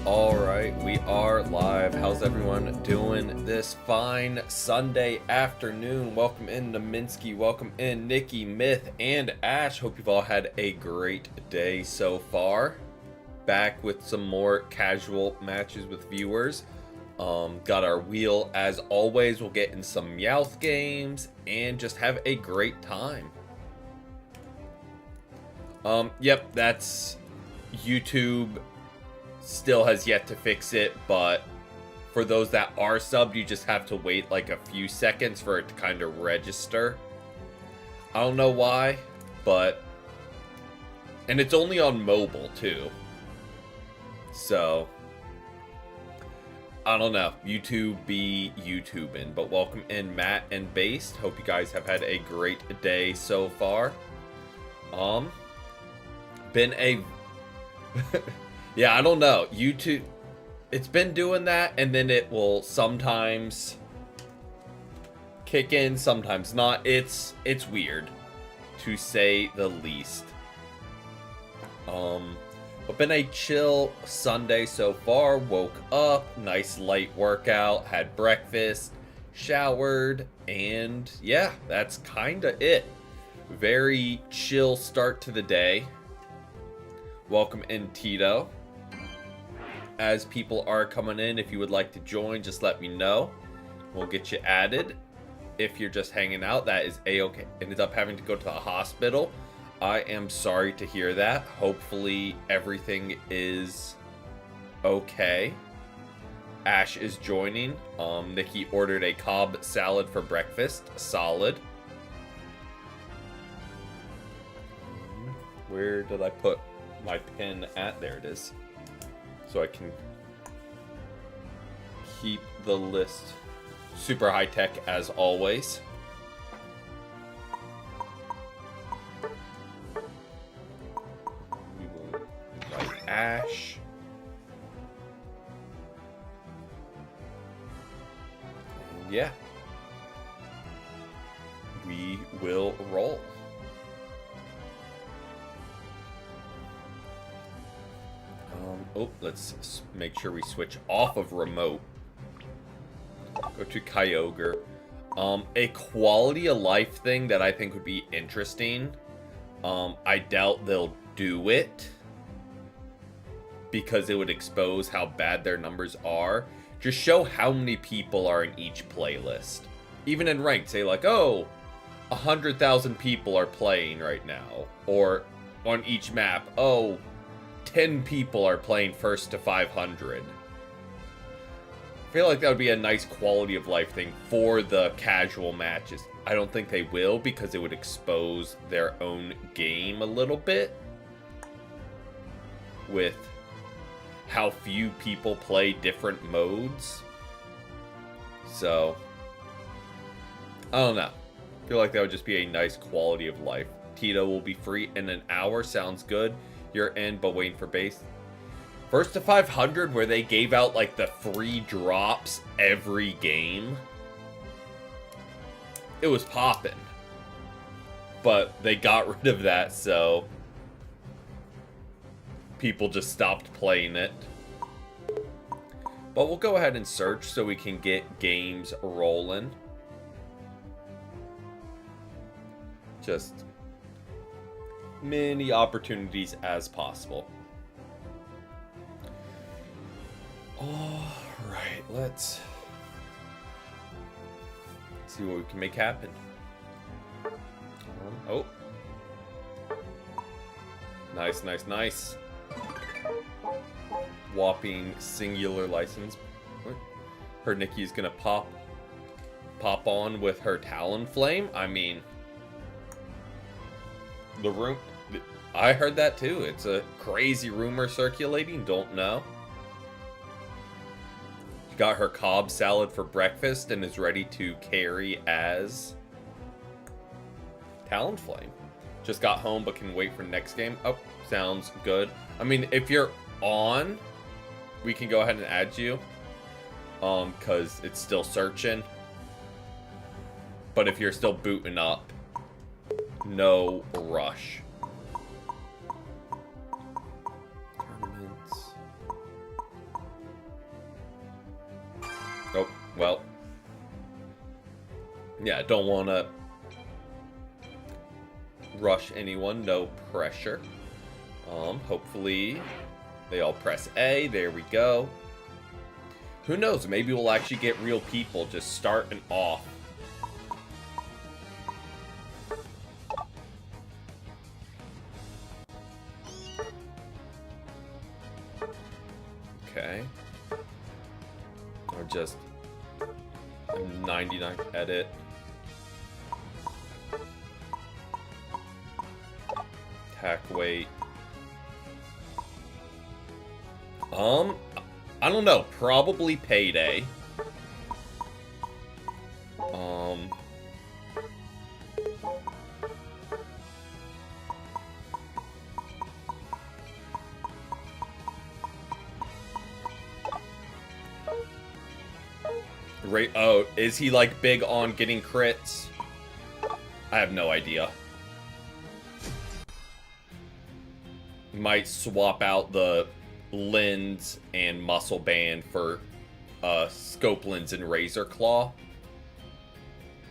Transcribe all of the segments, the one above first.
all right. We are live. How's everyone doing this fine Sunday afternoon? Welcome in to Minsky. Welcome in Nikki, Myth, and Ash. Hope you've all had a great day so far. Back with some more casual matches with viewers. Got our wheel as always. We'll get in some Meowth games and just have a great time. Yep, that's YouTube. Still has yet to fix it, but for those that are subbed, you just have to wait like a few seconds for it to kind of register. I don't know why, but... And it's only on mobile, too. So... I don't know. YouTube be YouTubing. But welcome in Matt and Based. Hope you guys have had a great day so far. Been a... Yeah, I don't know. YouTube, it's been doing that, and then it will sometimes kick in, sometimes not. It's weird, to say the least. But been a chill Sunday so far. Woke up, nice light workout, had breakfast, showered, and yeah, that's kinda it. Very chill start to the day. Welcome in, Tito. As people are coming in, if you would like to join, just let me know. We'll get you added. If you're just hanging out, that is a-okay. Ended up having to go to the hospital. I am sorry to hear that. Hopefully everything is okay. Ash is joining. Nikki ordered a Cobb salad for breakfast. Solid. Where did I put my pin at? There it is. So I can keep the list super high tech as always. We will invite Ash. And yeah. We will roll. Oh, let's make sure we switch off of remote. Go to Kyogre. A quality of life thing that I think would be interesting. I doubt they'll do it because it would expose how bad their numbers are. Just show how many people are in each playlist. Even in ranked, say like, oh, 100,000 people are playing right now. Or on each map, oh, 10 people are playing first to 500. I feel like that would be a nice quality of life thing for the casual matches. I don't think they will because it would expose their own game a little bit with how few people play different modes. So, I don't know. I feel like that would just be a nice quality of life. Tito will be free in an hour. Sounds good. You're in, but waiting for base. First to 500, where they gave out like the free drops every game. It was popping. But they got rid of that, so people just stopped playing it. But we'll go ahead and search so we can get games rolling. Just many opportunities as possible. All right, let's see what we can make happen. Oh, nice, nice, nice. Whopping singular license. Her Nikki's gonna pop on with her Talonflame. I mean, the room, I heard that too. It's a crazy rumor circulating. Don't know. She got her Cobb salad for breakfast and is ready to carry as Talonflame. Just got home but can wait for next game. Oh, sounds good. I mean, if you're on, we can go ahead and add you. Because it's still searching. But if you're still booting up, no rush. Tournaments. Oh, well. Yeah, don't want to rush anyone. No pressure. Hopefully they all press A. There we go. Who knows? Maybe we'll actually get real people just starting off. Okay. Or just 99 edit. Attack weight. I don't know. Probably Payday. Right. Oh, is he like big on getting crits? I have no idea. Might swap out the lens and muscle band for scope lens and razor claw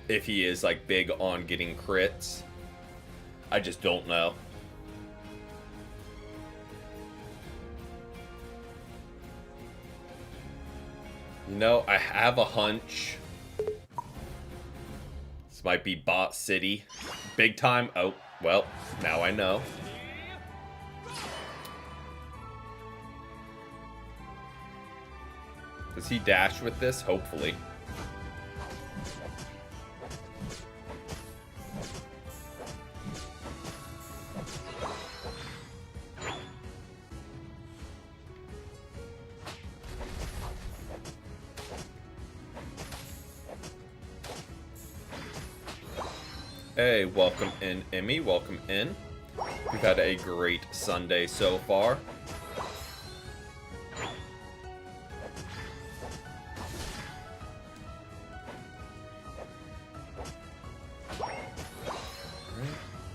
if he is like big on getting crits. I just don't know. You know, I have a hunch this might be Bot City big time. Oh, well, now I know. Does he dash with this? Hopefully. Hey, welcome in, Emmy. Welcome in. We've had a great Sunday so far.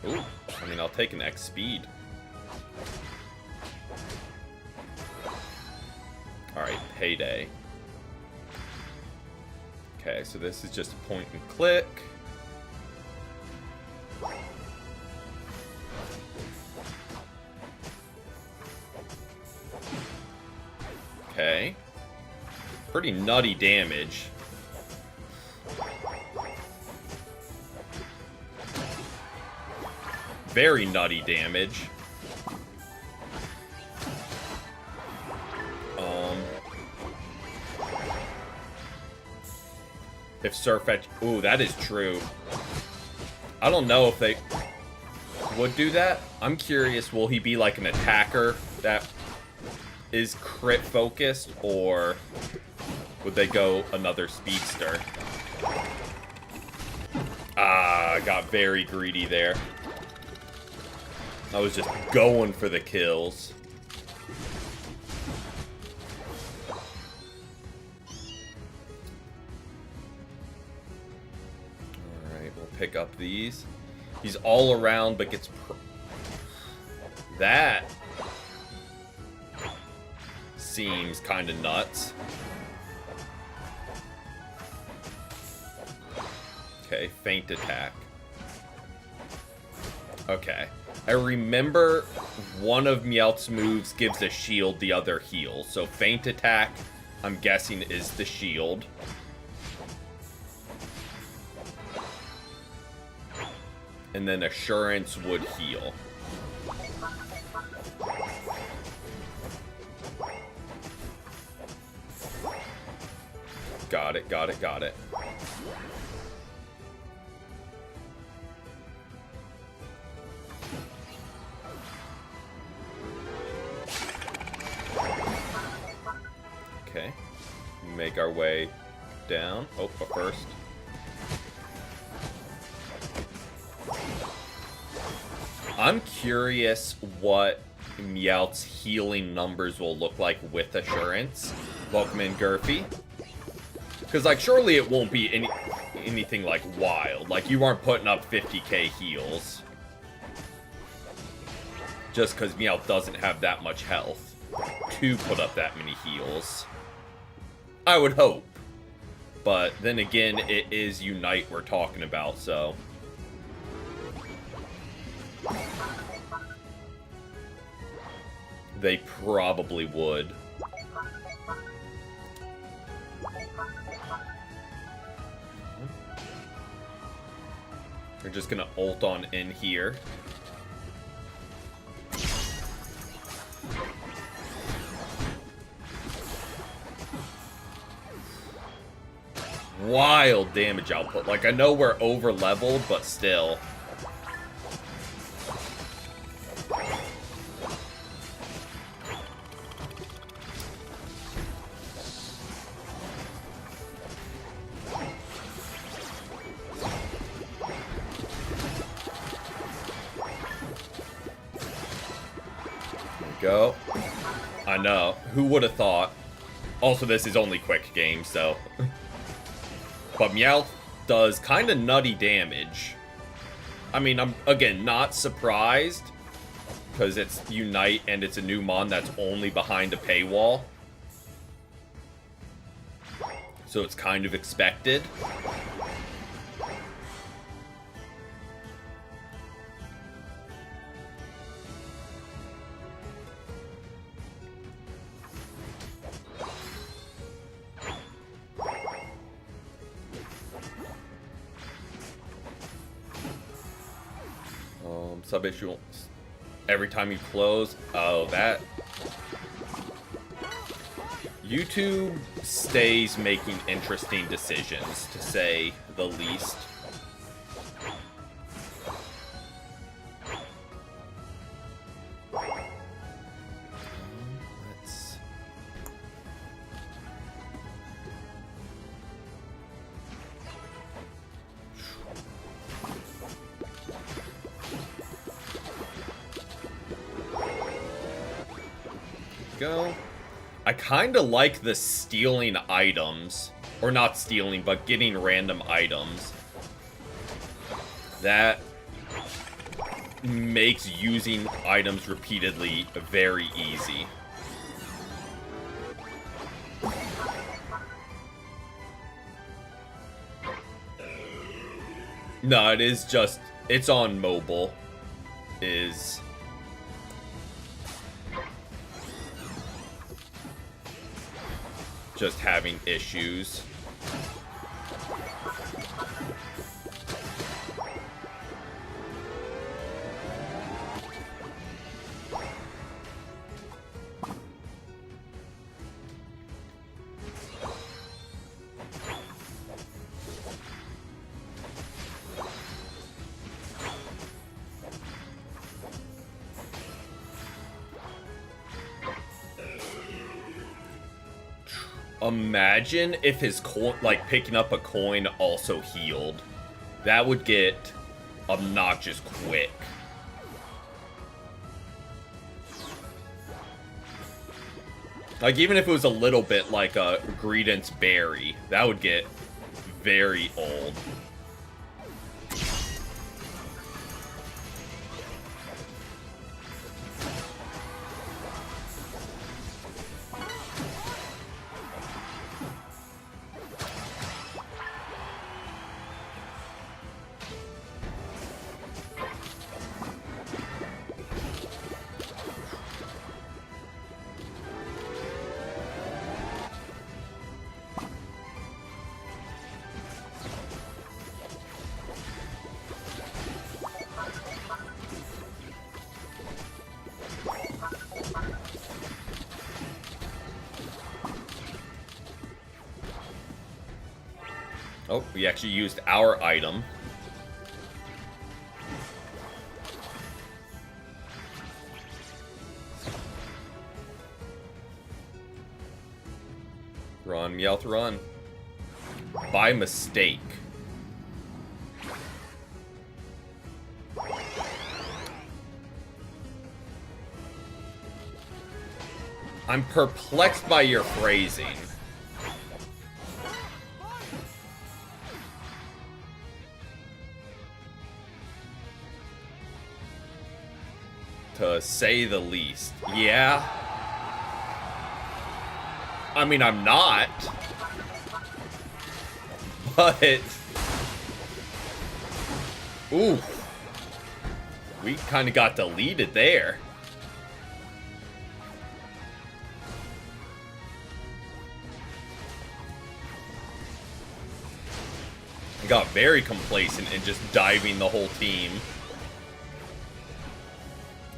Ooh, I mean, I'll take an X speed. Alright, Payday. Okay, so this is just a point and click. Okay. Pretty nutty damage. Very nutty damage. If Surfetch... Ooh, that is true. I don't know if they would do that. I'm curious, will he be like an attacker that is crit focused, or would they go another speedster? Ah, got very greedy there. I was just going for the kills. Alright, we'll pick up these. He's all around, but gets... That seems kind of nuts. Okay, feint attack. Okay. I remember one of Meowth's moves gives a shield, the other heals. So feint attack, I'm guessing, is the shield. And then assurance would heal. Got it, got it, got it. Okay. Make our way down. Oh, but first. I'm curious what Meowth's healing numbers will look like with assurance. Welcome in, Gurphy. Because, like, surely it won't be anything, like, wild. Like, you aren't putting up 50k heals. Just because Meowth doesn't have that much health to put up that many heals. I would hope. But then again, it is Unite we're talking about, so... They probably would. We're just gonna ult on in here. Wild damage output. Like, I know we're over leveled, but still. Go. I know. Who would have thought? Also, this is only quick game, so... But Meowth does kind of nutty damage. I mean, I'm, again, not surprised. Because it's Unite and it's a new mon that's only behind a paywall. So it's kind of expected. Sub-issue every time you close. Oh, that... YouTube stays making interesting decisions, to say the least. Let's... go. I kind of like the stealing items. Or not stealing, but getting random items. That makes using items repeatedly very easy. No, it is just... It's on mobile. Is... just having issues. Imagine if his coin, like picking up a coin, also healed. That would get obnoxious quick. Like, even if it was a little bit like a Greedent's Berry, that would get very old. Oh, we actually used our item. Run, Meowth, run. By mistake. I'm perplexed by your phrasing. To say the least. Yeah. I mean, I'm not. But ooh, we kind of got deleted there. I got very complacent in just diving the whole team.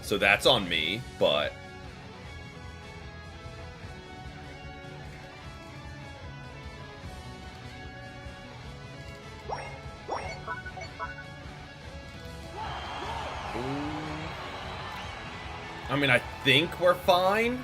So that's on me, but I mean, I think we're fine.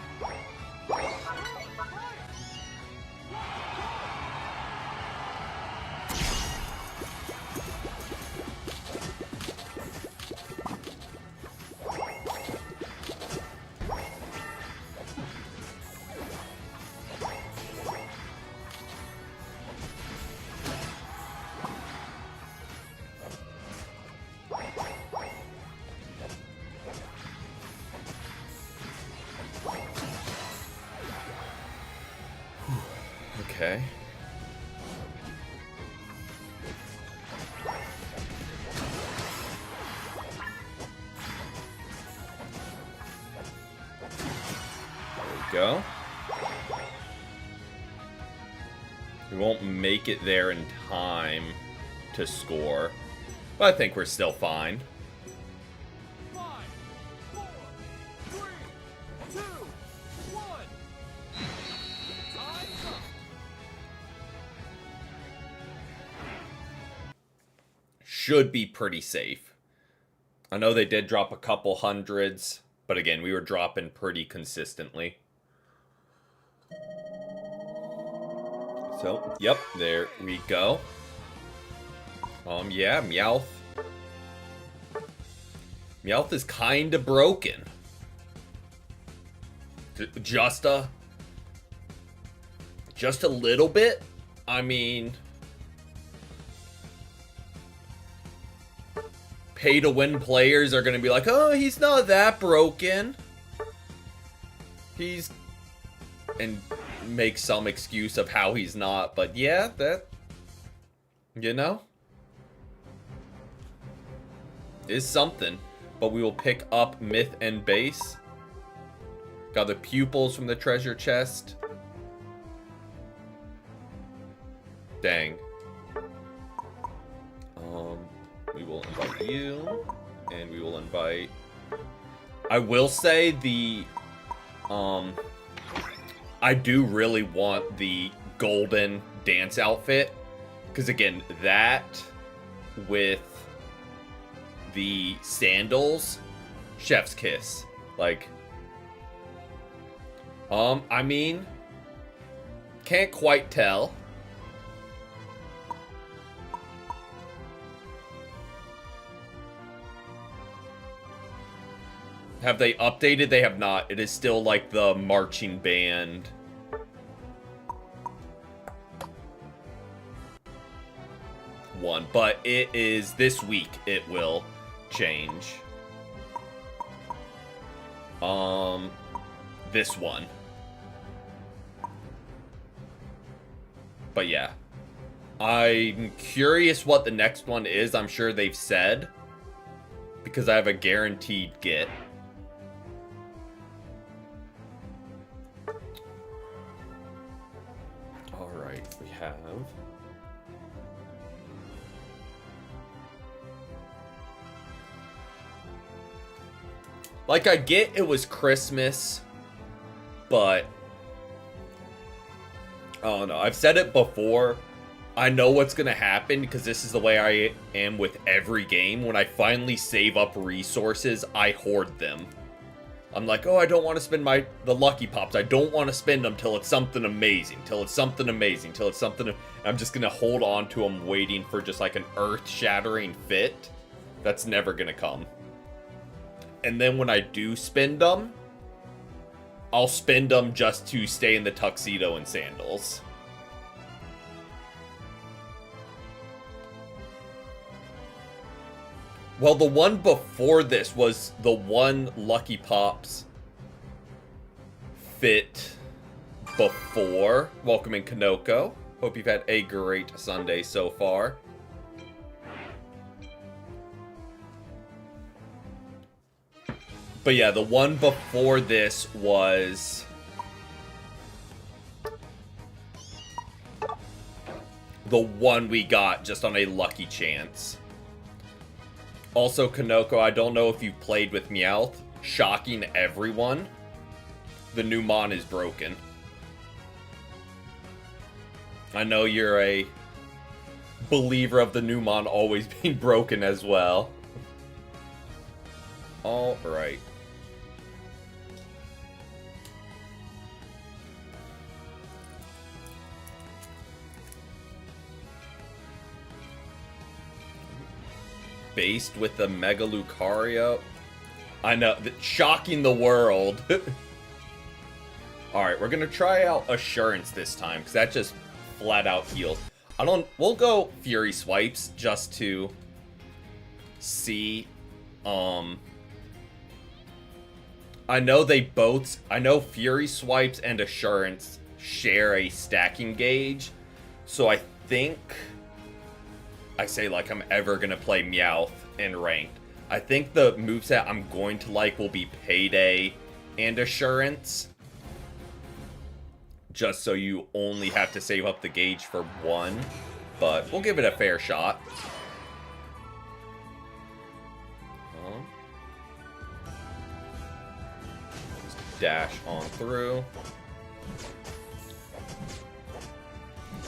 Okay. There we go. We won't make it there in time to score, but I think we're still fine. 5, 4, 3, 2, 1. Time's up. Should be pretty safe. I know they did drop a couple hundreds, but again, we were dropping pretty consistently. So, yep, there we go. Yeah, Meowth. Meowth is kind of broken. Just a little bit? I mean, pay-to-win players are going to be like, oh, he's not that broken. He's... and make some excuse of how he's not, but yeah, that... you know? Is something. But we will pick up Myth and Base. Got the pupils from the treasure chest. Dang. We will invite you, and we will invite... I will say the... I do really want the golden dance outfit. Because again, that with the sandals, chef's kiss. Like, I mean, can't quite tell. Have they updated? They have not. It is still like the marching band. One, but it is this week it will change. This one. But yeah. I'm curious what the next one is. I'm sure they've said. Because I have a guaranteed get. Alright, we have... like, I get it was Christmas, but... I don't know. I've said it before. I know what's going to happen because this is the way I am with every game. When I finally save up resources, I hoard them. I'm like, oh, I don't want to spend the Lucky Pops. I don't want to spend them till it's something amazing. Till it's something amazing. Till it's something... I'm just going to hold on to them waiting for just like an earth-shattering fit. That's never going to come. And then when I do spend them, I'll spend them just to stay in the tuxedo and sandals. Well, the one before this was the one Lucky Pops fit before welcoming Kanoko. Hope you've had a great Sunday so far. But yeah, the one before this was the one we got just on a lucky chance. Also, Kanoko, I don't know if you've played with Meowth. Shocking everyone, the new Mon is broken. I know you're a believer of the new Mon always being broken as well. Alright. Based with the Mega Lucario. I know, shocking the world. Alright, we're gonna try out Assurance this time, because that just flat out healed. We'll go Fury Swipes just to see. I know Fury Swipes and Assurance share a stacking gauge, so I think I say like I'm ever gonna play Meowth in ranked. I think the moveset I'm going to like will be Payday and Assurance. Just so you only have to save up the gauge for one. But we'll give it a fair shot. Just dash on through.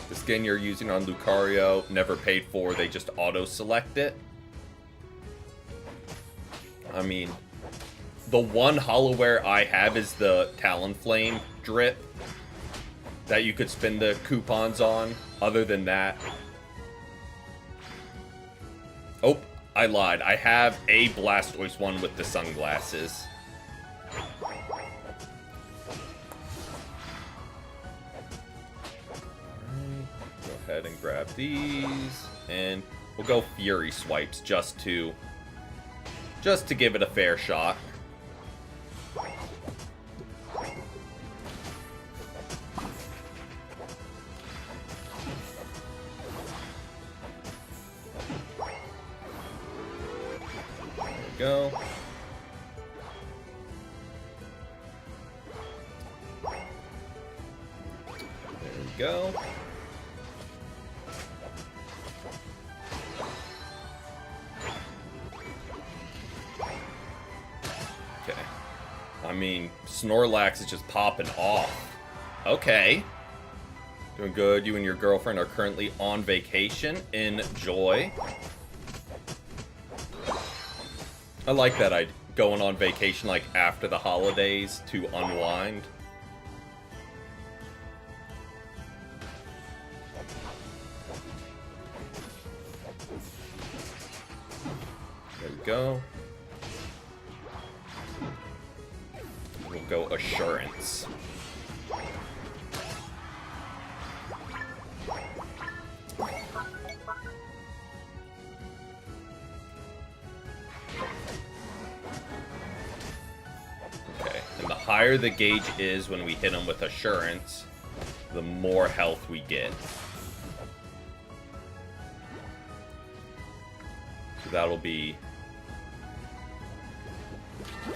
The skin you're using on Lucario, never paid for, they just auto-select it. I mean, the one Hollowware I have is the Talonflame drip that you could spend the coupons on. Other than that... Oh, I lied. I have a Blastoise one with the sunglasses. Go ahead and grab these. And we'll go Fury Swipes just to give it a fair shot. There we go. There we go. I mean, Snorlax is just popping off. Okay. Doing good. You and your girlfriend are currently on vacation. Enjoy. I like that idea. Going on vacation like after the holidays to unwind. There we go. We'll go Assurance. Okay, and the higher the gauge is when we hit them with Assurance, the more health we get. So that'll be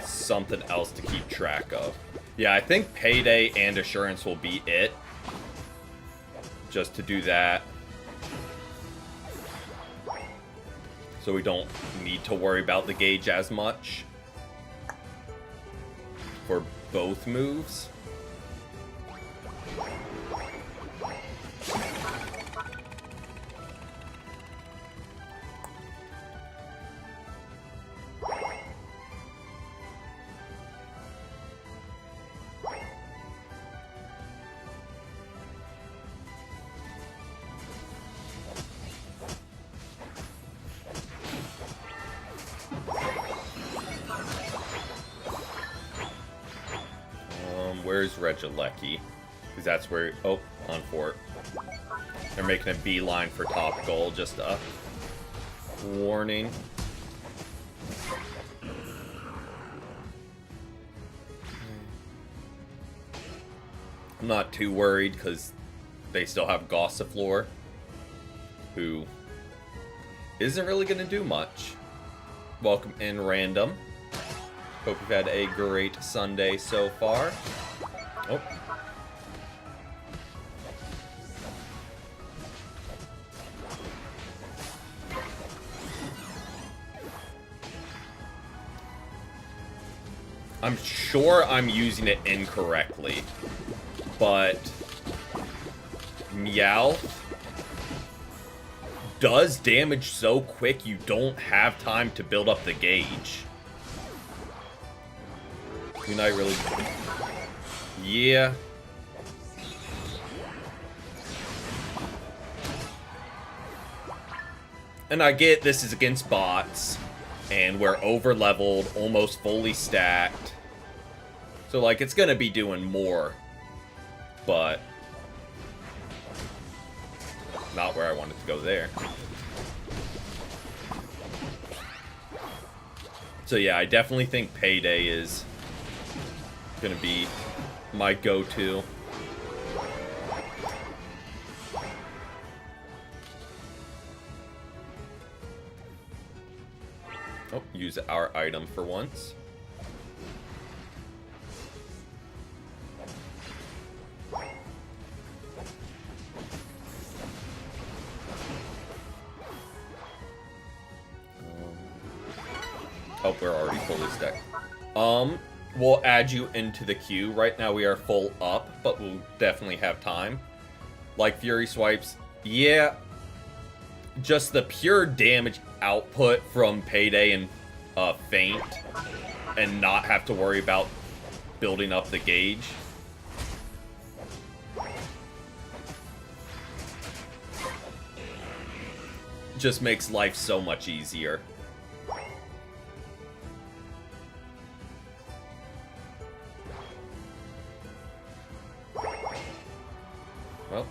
something else to keep track of. Yeah, I think Payday and Assurance will be it. Just to do that. So we don't need to worry about the gauge as much. For both moves. Where's Regieleki? Because that's where... Oh, on fort. They're making a beeline for top goal. Just a warning. I'm not too worried because they still have Gossifleur, who isn't really going to do much. Welcome in, Random. Hope you've had a great Sunday so far. Oh. I'm sure I'm using it incorrectly, but Meowth does damage so quick you don't have time to build up the gauge. Unite really... Yeah. And I get this is against bots, and we're over-leveled, almost fully stacked. So, like, it's gonna be doing more, but not where I wanted to go there. So yeah, I definitely think Payday is gonna be my go-to. Oh, use our item for once. Oh, we're already fully stacked. We'll add you into the queue. Right now we are full up, but we'll definitely have time. Like Fury Swipes, yeah. Just the pure damage output from Payday and Feint, and not have to worry about building up the gauge. Just makes life so much easier. Well.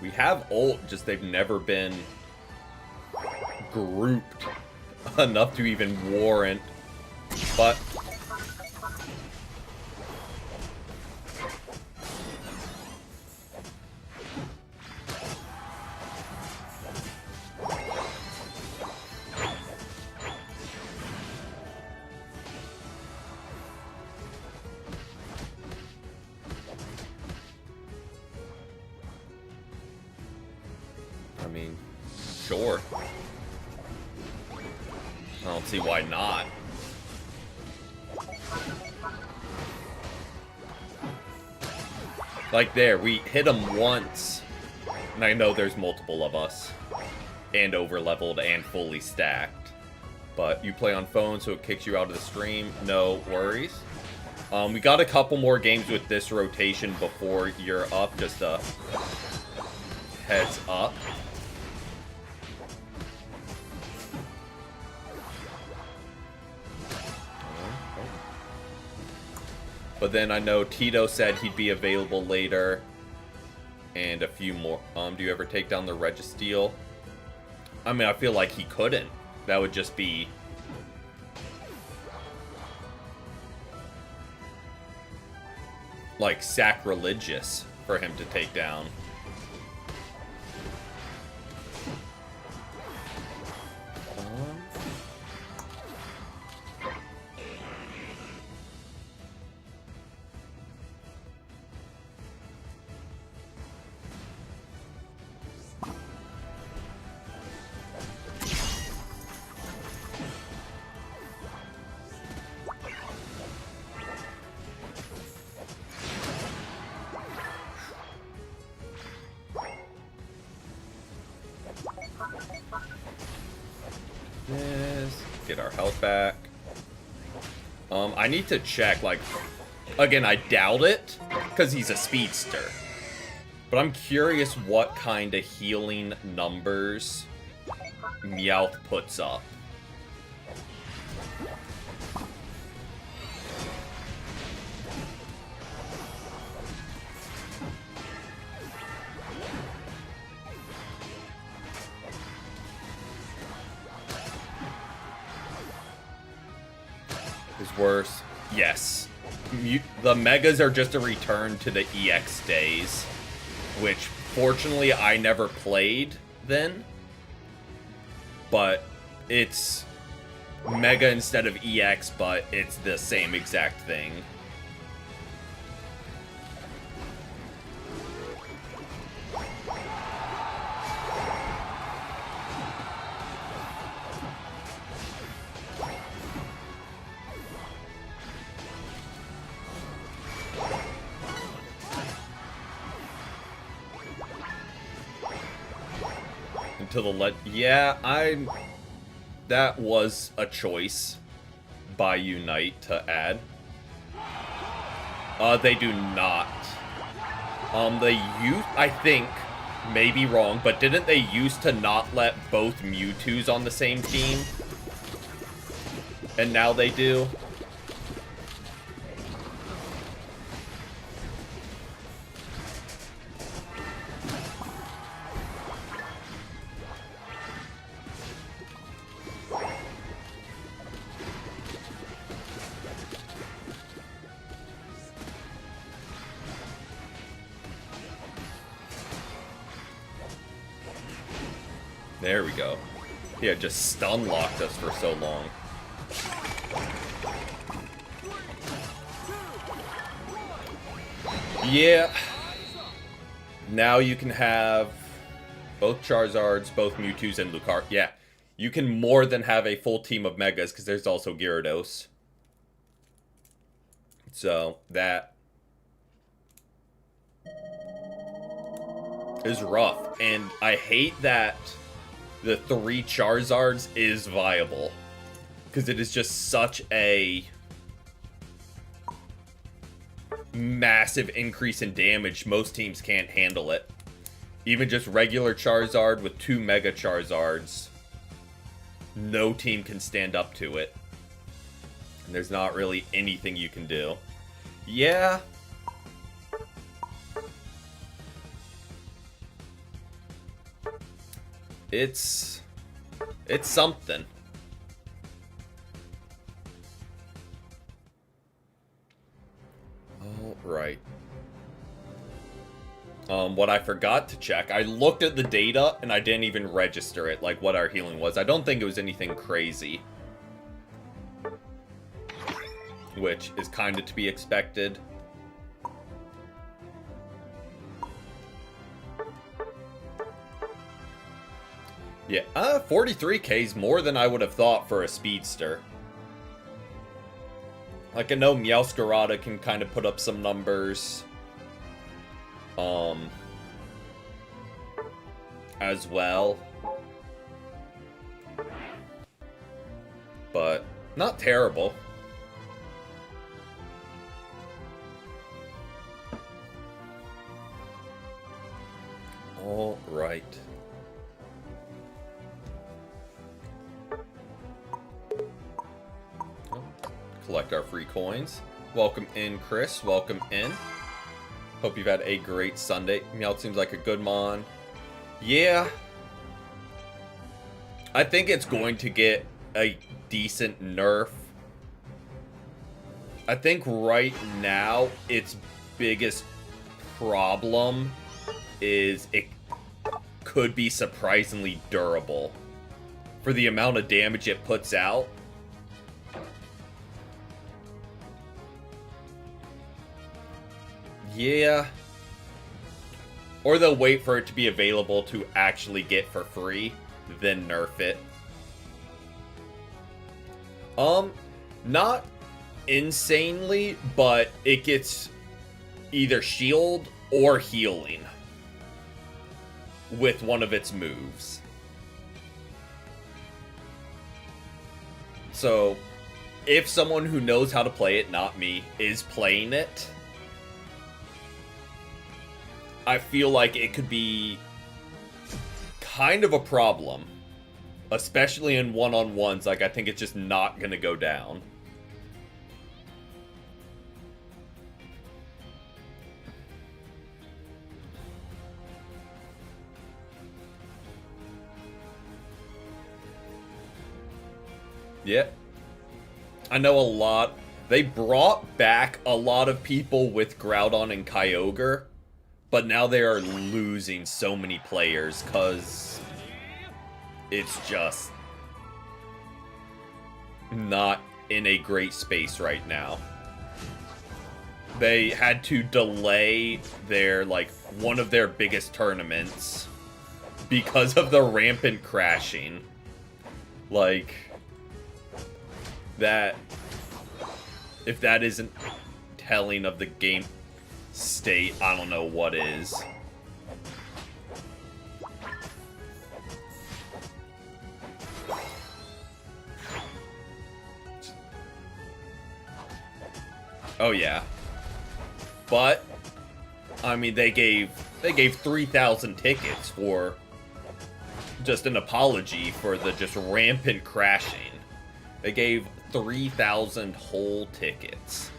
We have ult, just they've never been grouped enough to even warrant. But I mean, sure. I don't see why not. Like there, we hit him once, and I know there's multiple of us, and over-leveled and fully stacked. But you play on phone, so it kicks you out of the stream. No worries. We got a couple more games with this rotation before you're up, just a heads up. But then I know Tito said he'd be available later. And a few more. Do you ever take down the Registeel? I mean, I feel like he couldn't. That would just be... like, sacrilegious for him to take down. Yes. Get our health back. I need to check, like... Again, I doubt it, because he's a speedster. But I'm curious what kind of healing numbers Meowth puts up. is worse. Yes. The Megas are just a return to the EX days, which fortunately I never played then. But it's Mega instead of EX, but it's the same exact thing. Until the yeah, that was a choice by Unite to add. They do not. I think, may be wrong, but didn't they used to not let both Mewtwo's on the same team? And now they do? There we go. Yeah, just stun locked us for so long. Yeah. Now you can have both Charizards, both Mewtwo's, and Lucario. Yeah. You can more than have a full team of Megas, because there's also Gyarados. So, that is rough. And I hate that the 3 Charizards is viable, because it is just such a massive increase in damage. Most teams can't handle it. Even just regular Charizard with 2 Mega Charizards, no team can stand up to it. And there's not really anything you can do. Yeah. It's something. All right. What I forgot to check, I looked at the data and I didn't even register it, like what our healing was. I don't think it was anything crazy, which is kind of to be expected. Yeah, 43k is more than I would have thought for a speedster. Like, I know Meowscarada can kind of put up some numbers. As well. But, not terrible. All right. Collect our free coins. Welcome in, Chris. Welcome in. Hope you've had a great Sunday. Meowth seems like a good mon. Yeah. I think it's going to get a decent nerf. I think right now its biggest problem is it could be surprisingly durable for the amount of damage it puts out. Yeah. Or they'll wait for it to be available to actually get for free, then nerf it. Not insanely, but it gets either shield or healing with one of its moves. So, if someone who knows how to play it, not me, is playing it, I feel like it could be kind of a problem, especially in one-on-ones. Like, I think it's just not gonna go down. Yeah. I know a lot. They brought back a lot of people with Groudon and Kyogre, but now they are losing so many players because it's just not in a great space right now. They had to delay their, like, one of their biggest tournaments because of the rampant crashing. Like, that, if that isn't telling of the game state, I don't know what is. Oh yeah. But I mean, they gave 3,000 tickets for just an apology for the just rampant crashing. They gave 3,000 whole tickets.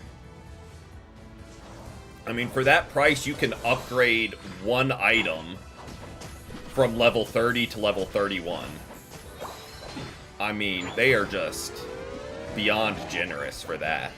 I mean, for that price, you can upgrade one item from level 30 to level 31. I mean, they are just beyond generous for that.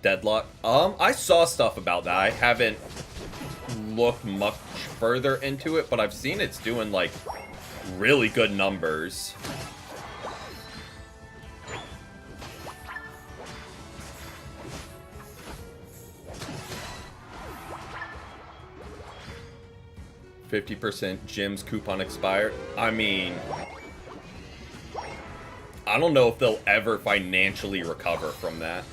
Deadlock. I saw stuff about that. I haven't looked much further into it, but I've seen it's doing, like, really good numbers. $50% gyms coupon expired. I mean, I don't know if they'll ever financially recover from that.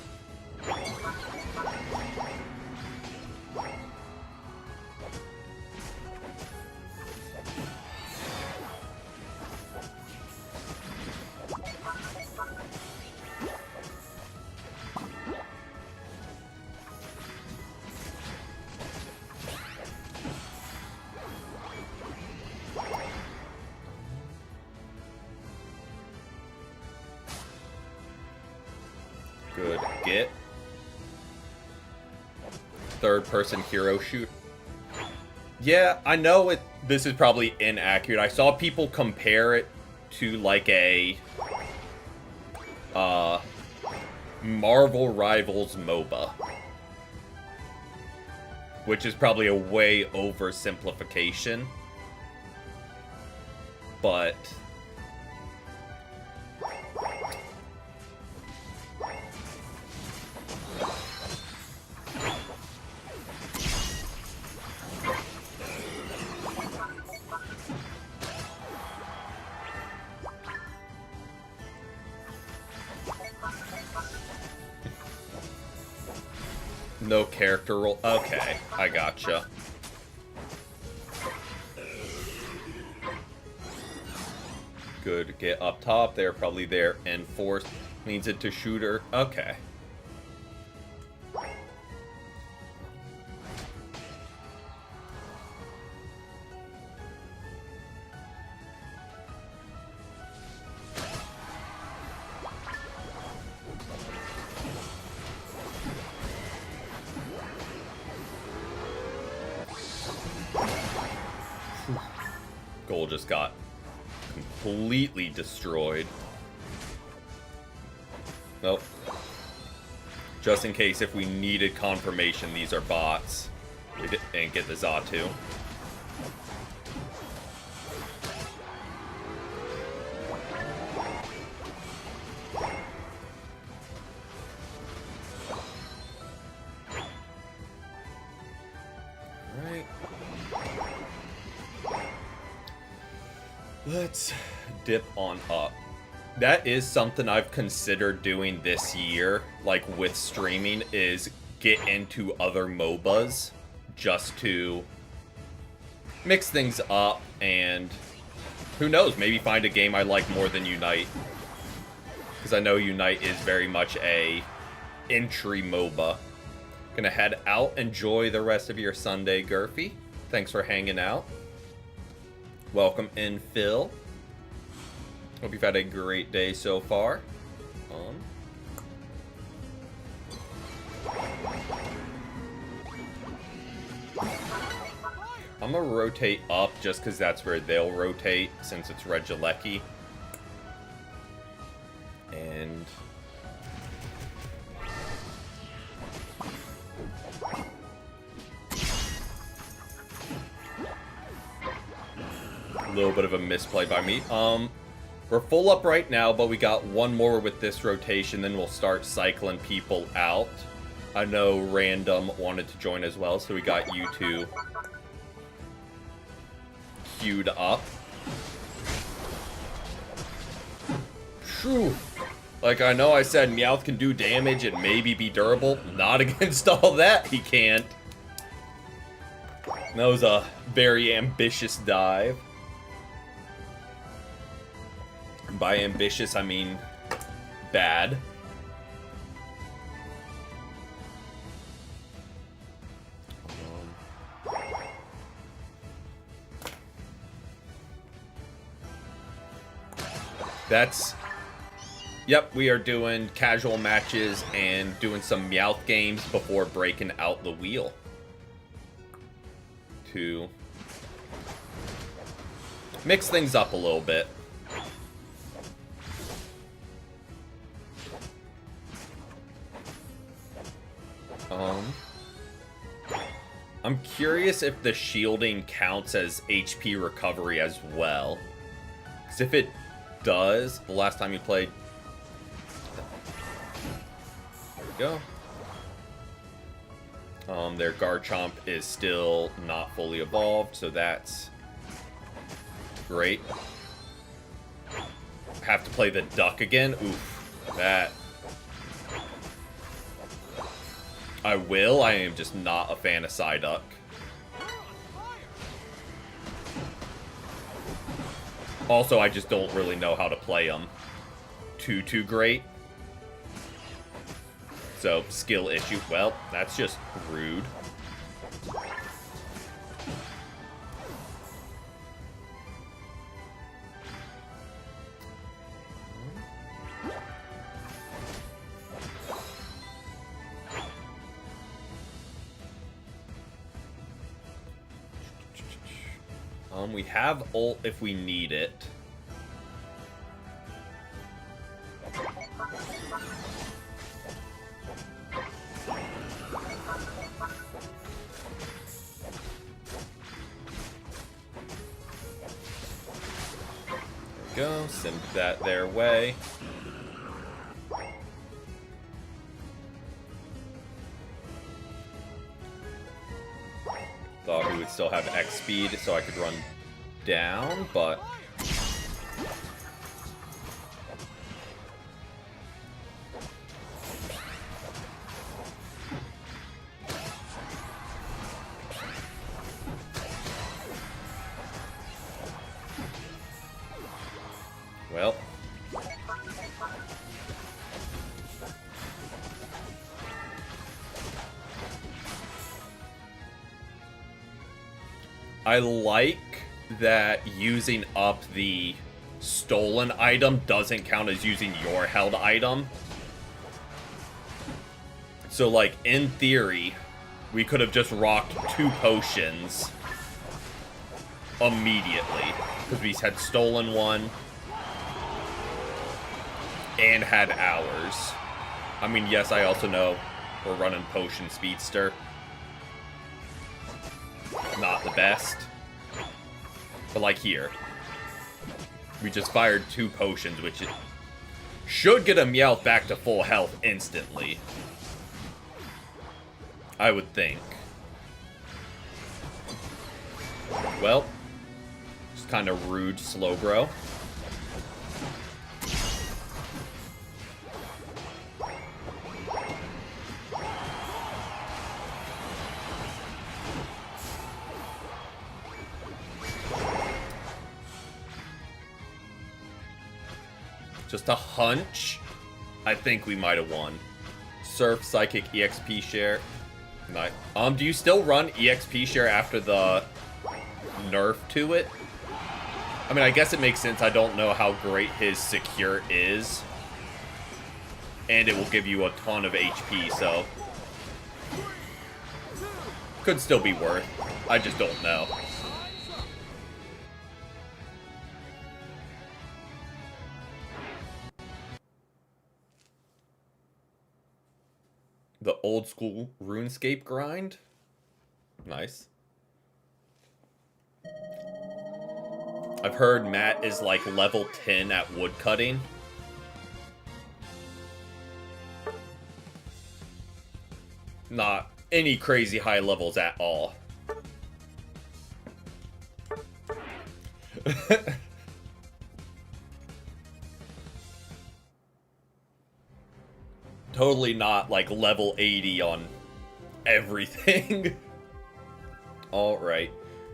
Good get. Third-person hero shoot. Yeah, I know it. This is probably inaccurate. I saw people compare it to like a Marvel Rivals MOBA, which is probably a way oversimplification, but no character role. Okay, I gotcha. Good get up top. They're probably there. Enforce means it to shooter. Okay. Goal just got completely destroyed. Nope. Just in case if we needed confirmation, these are bots. We didn't get the Xatu. Let's dip on up. That is something I've considered doing this year, like with streaming, is get into other MOBAs just to mix things up and who knows, maybe find a game I like more than Unite. Because I know Unite is very much a entry MOBA. Gonna head out, enjoy the rest of your Sunday, Gurphy. Thanks for hanging out. Welcome in, Phil. Hope you've had a great day so far. I'm gonna rotate up just because that's where they'll rotate since it's Regieleki. And a little bit of a misplay by me. We're full up right now, but we got one more with this rotation, then we'll start cycling people out. I know Random wanted to join as well, so we got you two queued up. Phew. Like, I know I said Meowth can do damage and maybe be durable. Not against all that, he can't. That was a very ambitious dive. And by ambitious, I mean bad. Yep, we are doing casual matches and doing some Meowth games before breaking out the wheel. To mix things up a little bit. I'm curious if the shielding counts as HP recovery as well. Because if it does, the last time you played... There we go. Their Garchomp is still not fully evolved, so that's great. Have to play the duck again? Oof. That... I will. I am just not a fan of Psyduck. Also, I just don't really know how to play them too great. So, skill issue. Well, that's just rude. We have ult if we need it. There we go. Send that their way. Thought we would still have X speed so I could run down, but well, I like that using up the stolen item doesn't count as using your held item. So, like, in theory, we could have just rocked 2 potions immediately. Because we had stolen one and had ours. I mean, yes, I also know we're running Potion Speedster. Not the best. But like here, we just fired 2 potions, which should get a Meowth back to full health instantly. I would think. Well, just kind of rude Slowbro. Just a hunch, I think we might have won. Surf, Psychic, EXP share. Nice. Do you still run EXP share after the nerf to it? I mean, I guess it makes sense. I don't know how great his secure is. And it will give you a ton of HP, so... could still be worth. I just don't know. The old school RuneScape grind? Nice. I've heard Matt is like level 10 at woodcutting. Not any crazy high levels at all. Totally not like level 80 on everything. Alright.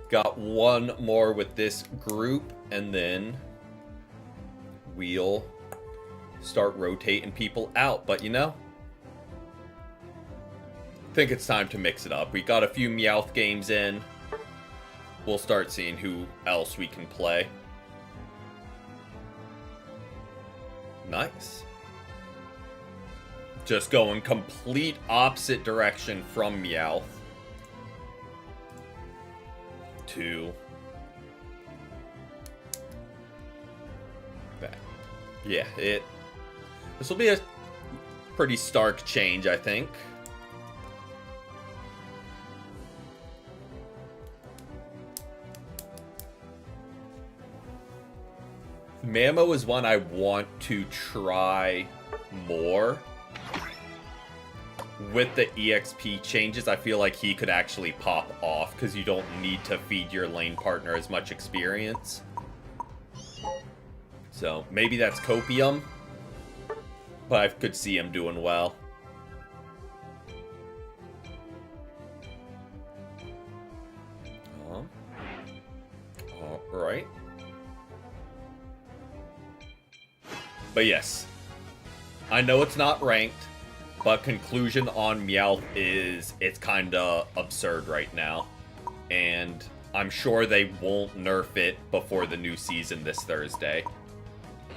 Got one more with this group, and then we'll start rotating people out. But you know, I think it's time to mix it up. We got a few Meowth games in. We'll start seeing who else we can play. Nice. Just going complete opposite direction from Meowth to that. Yeah, this will be a pretty stark change, I think. Mamo is one I want to try more. With the EXP changes, I feel like he could actually pop off because you don't need to feed your lane partner as much experience. So maybe that's Copium, but I could see him doing well. Alright. But yes, I know it's not ranked. But conclusion on Meowth is it's kind of absurd right now. And I'm sure they won't nerf it before the new season this Thursday.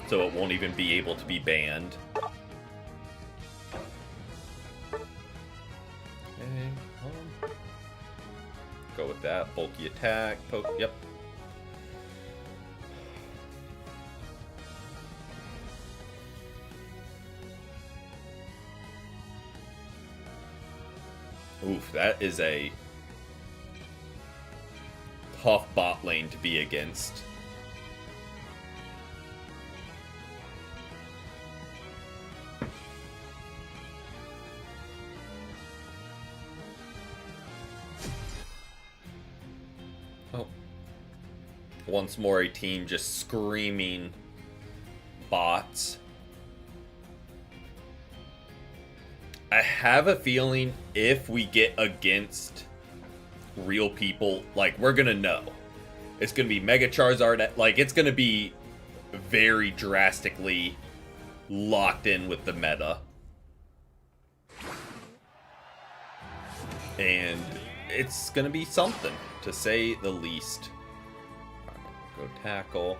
So it won't even be able to be banned. Okay, go with that. Bulky attack. Yep. Oof, that is a tough bot lane to be against. Oh. Once more a team just screaming bots. I have a feeling if we get against real people, like, we're gonna know. It's gonna be Mega Charizard, like, it's gonna be very drastically locked in with the meta. And it's gonna be something, to say the least. Go tackle.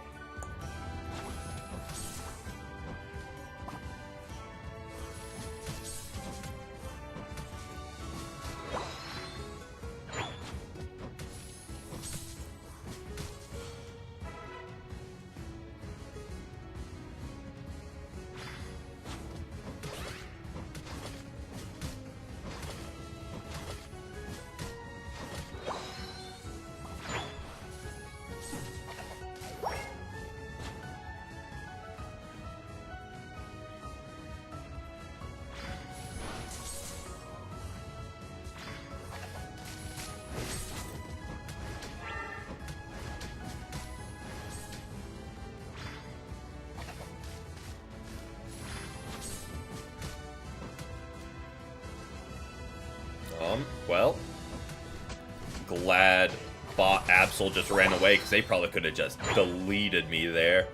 Well, glad bot Absol just ran away because they probably could have just deleted me there.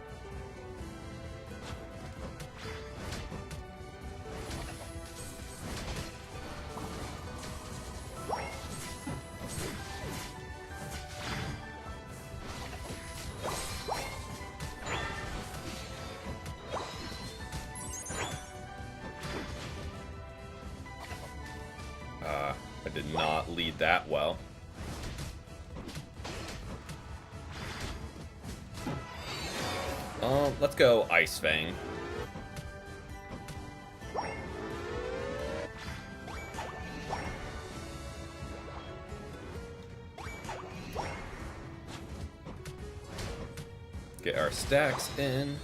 Did not lead that well. Let's go Ice Fang. Get our stacks in.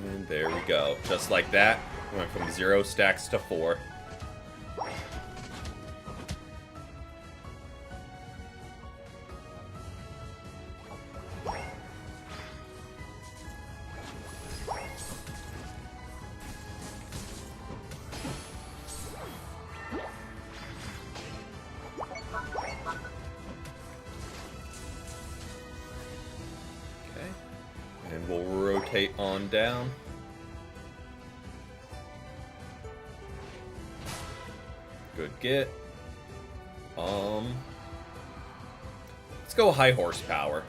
And there we go. Just like that, we went from 0 stacks to 4. And we'll rotate on down. Good get. Let's go high horsepower.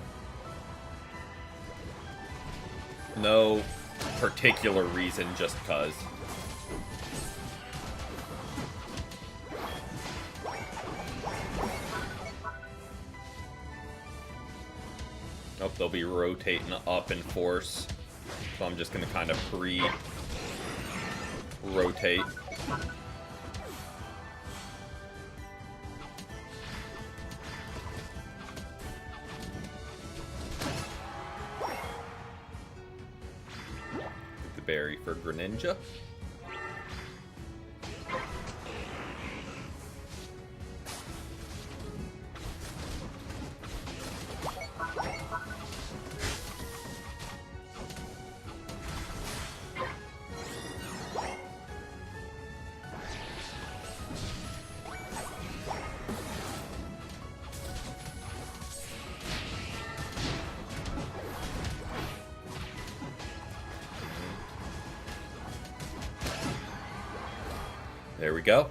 No particular reason, just cuz. Oh, they'll be rotating up in force. So I'm just going to kind of pre-rotate. Get the berry for Greninja. There we go.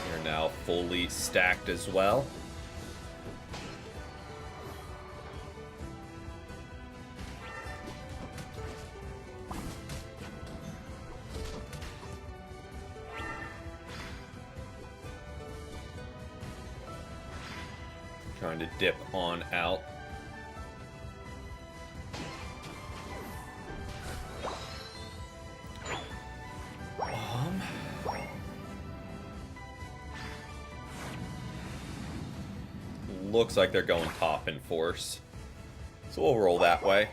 You're now fully stacked as well. Trying to dip on out. Looks like they're going top in force. So we'll roll that way.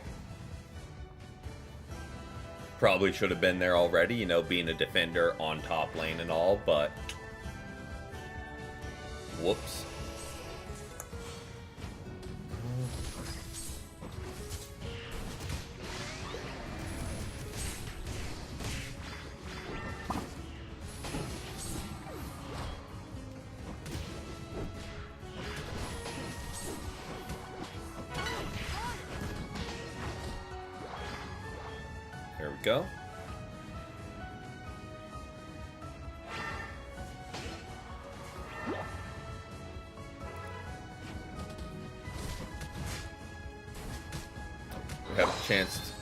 Probably should have been there already, you know, being a defender on top lane and all, but... Whoops. There we go. We have a chance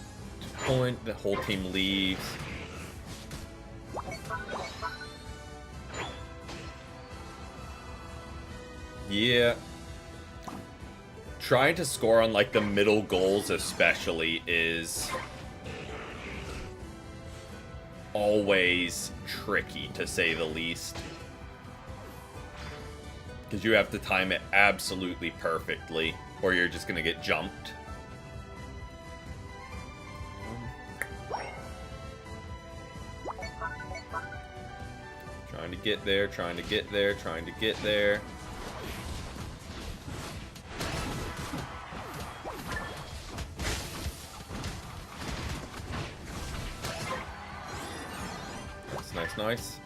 to point. The whole team leaves. Yeah. Trying to score on like the middle goals especially is always tricky, to say the least. Because you have to time it absolutely perfectly, or you're just going to get jumped. Trying to get there, trying to get there, trying to get there. Nice.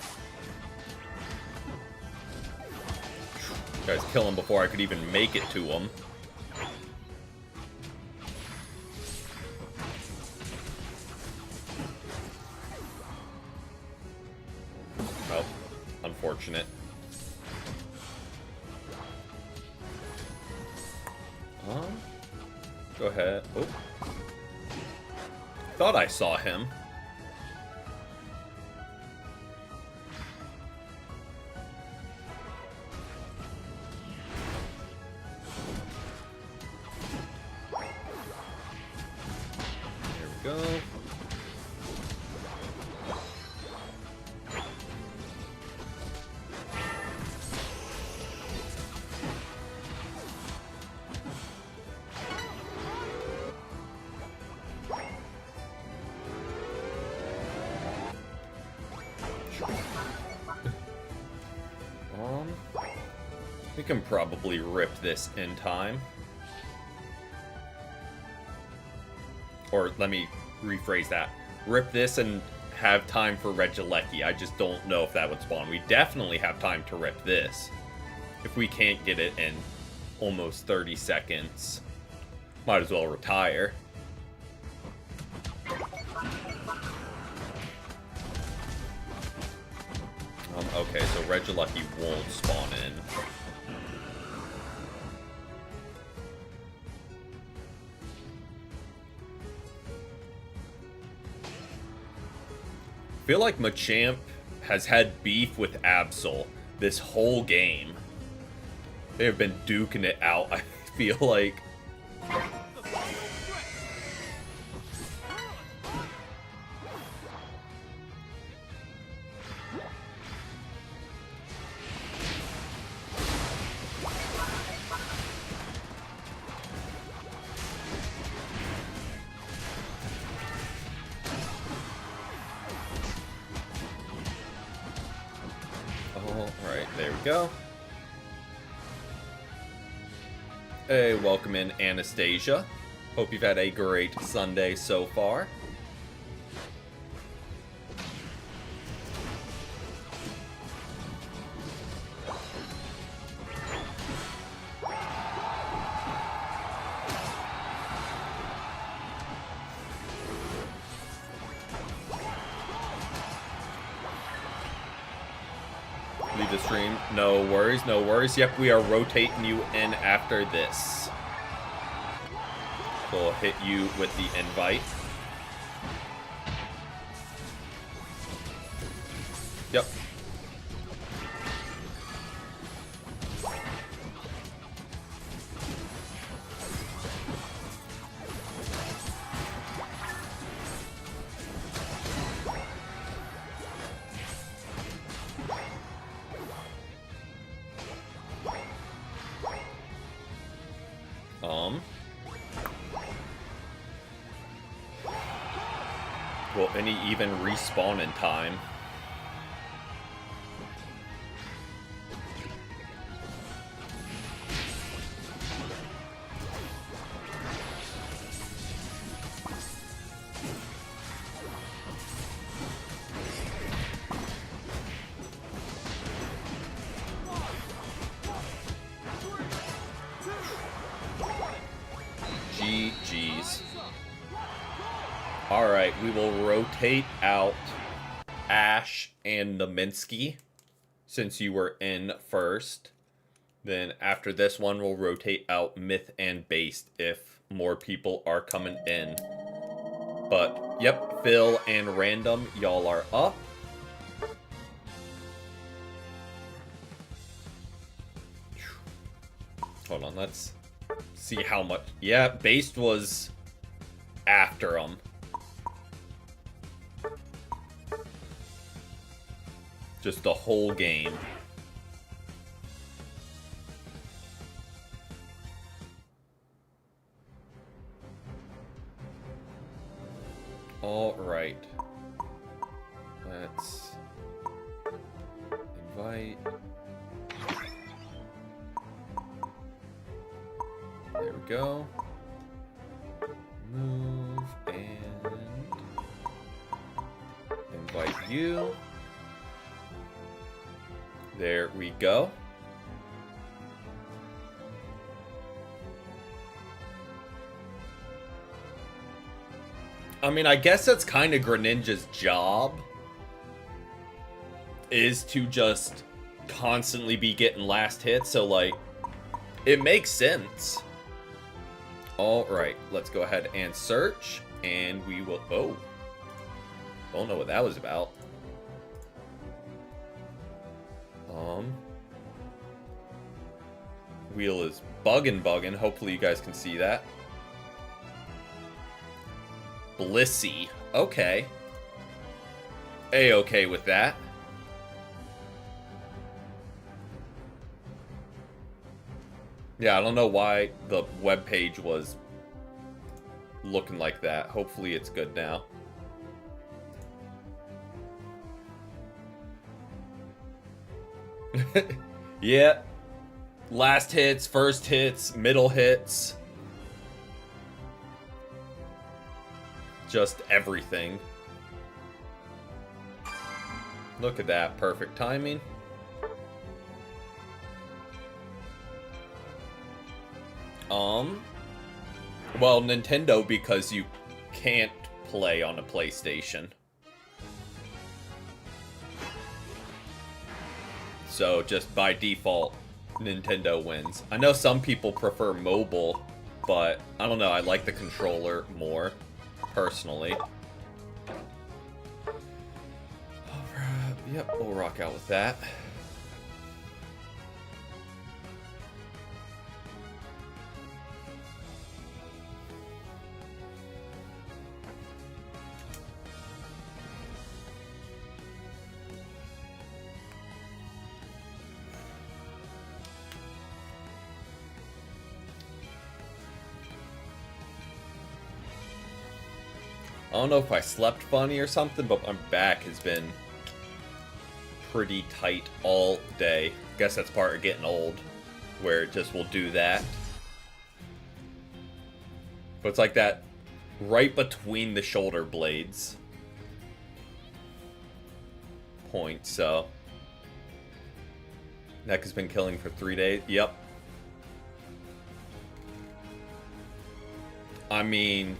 Guys, kill him before I could even make it to him. Oh, unfortunate. Go ahead. Oh. Thought I saw him. There we go. We can probably rip this in time. Or let me rephrase that. Rip this and have time for Regieleki. I just don't know if that would spawn. We definitely have time to rip this. If we can't get it in almost 30 seconds, might as well retire. Okay, so Regieleki won't spawn in. I feel like Machamp has had beef with Absol this whole game. They have been duking it out, I feel like. Alright, there we go. Hey, welcome in, Anastasia. Hope you've had a great Sunday so far. Leave the stream. No worries, no worries. Yep, we are rotating you in after this. We'll hit you with the invite. Yep. Will any even respawn in time? GG's. Alright, we will rotate out Ash and Naminsky since you were in first. Then after this one, we'll rotate out Myth and Based if more people are coming in. But, yep, Phil and Random, y'all are up. Hold on, let's see how much. Yeah, Based was after him. Just the whole game. All right. Let's invite. There we go. Move and invite you. There we go. I mean, I guess that's kind of Greninja's job. Is to just constantly be getting last hits, so like, it makes sense. All right, let's go ahead and search, and we will. Oh, don't know what that was about. Wheel is bugging. Hopefully you guys can see that. Blissey. Okay. A-okay with that. Yeah, I don't know why the web page was looking like that. Hopefully it's good now. Yeah. Last hits, first hits, middle hits. Just everything. Look at that. Perfect timing. Well, Nintendo, because you can't play on a PlayStation. So just by default, Nintendo wins. I know some people prefer mobile, but I don't know. I like the controller more, personally. Alright, yep, we'll rock out with that. I don't know if I slept funny or something, but my back has been pretty tight all day. Guess that's part of getting old, where it just will do that. But it's like that right between the shoulder blades point, so. Neck has been killing for 3 days. Yep. I mean,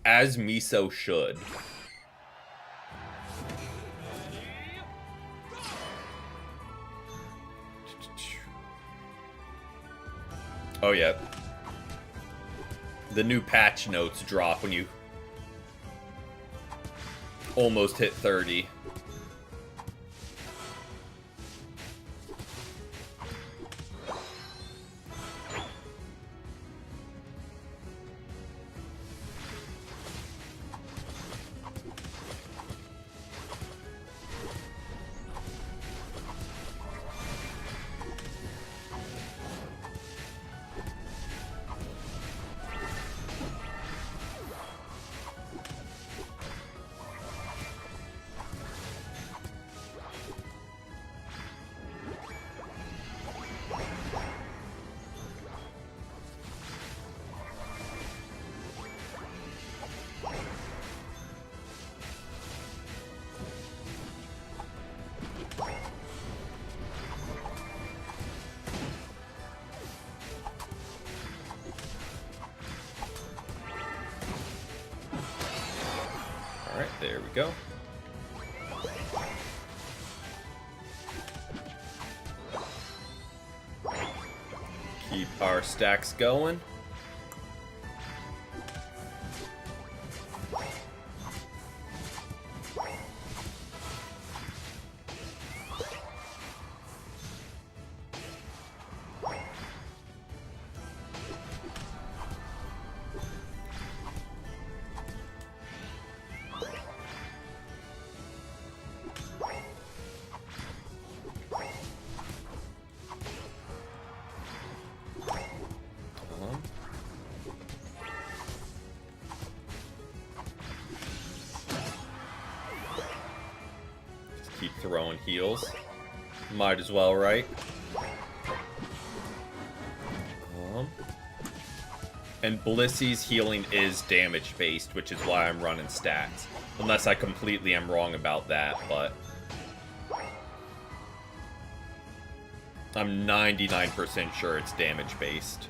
as Miso should. Oh yeah. The new patch notes drop when you almost hit 30. There we go. Keep our stacks going. Keep throwing heals. Might as well, right? And Blissey's healing is damage based, which is why I'm running stats. Unless I completely am wrong about that, but I'm 99% sure it's damage based.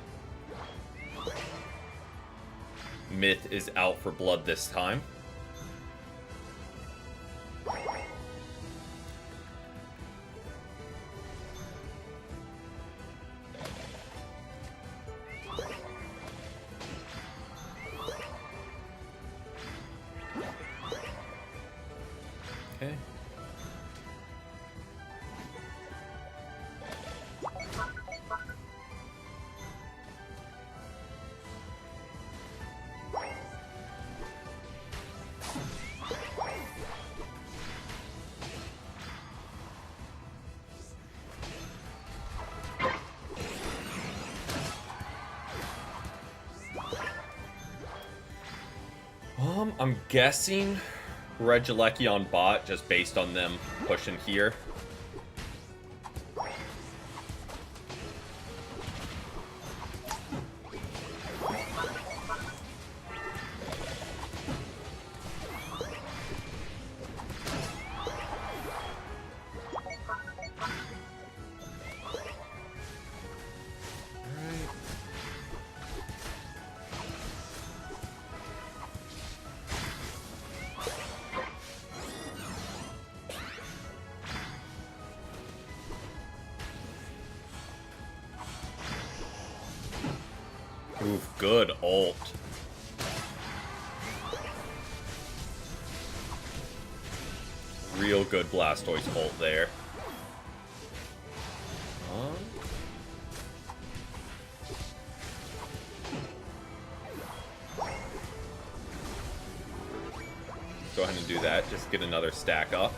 Myth is out for blood this time. I'm guessing Regieleki on bot, just based on them pushing here. Oof, good ult. Real good Blastoise ult there. Go ahead and do that. Just get another stack up.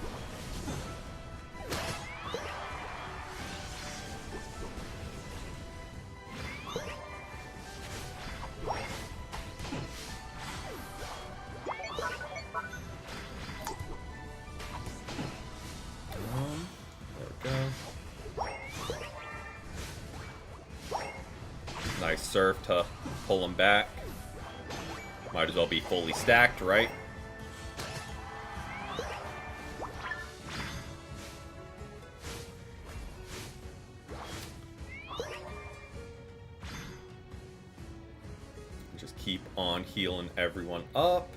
Nice surf to pull him back. Might as well be fully stacked, right? Just keep on healing everyone up.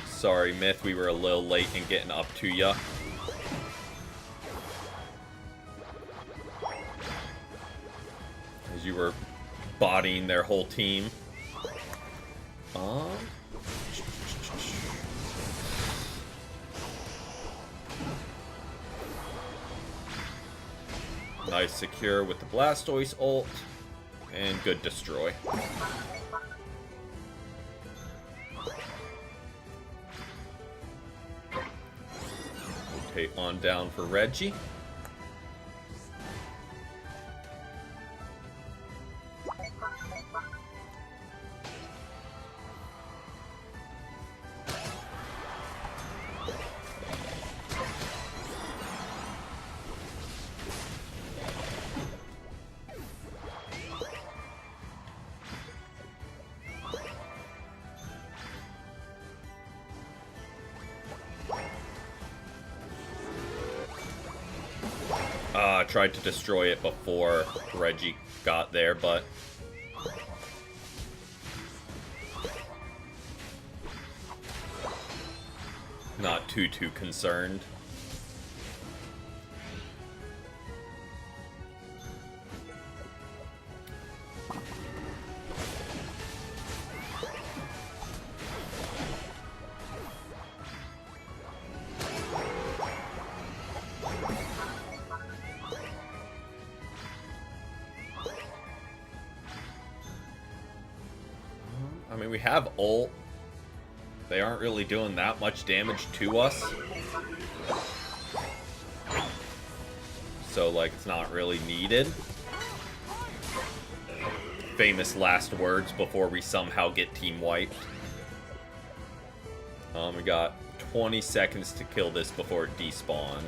Sorry, Myth, we were a little late in getting up to ya. As you were bodying their whole team. Nice secure with the Blastoise ult. And good destroy. Rotate on down for Reggie. Tried to destroy it before Reggie got there, but not too concerned. I mean, we have ult. They aren't really doing that much damage to us. So, like, it's not really needed. Famous last words before we somehow get team wiped. We got 20 seconds to kill this before it despawns.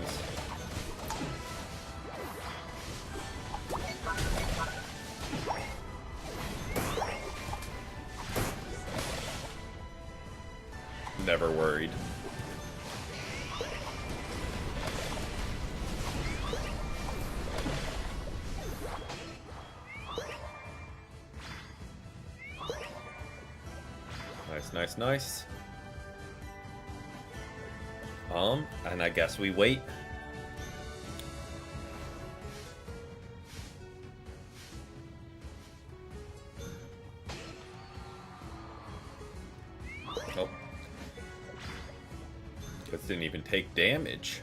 Never worried. Nice, nice. And I guess we wait. Oh. This didn't even take damage.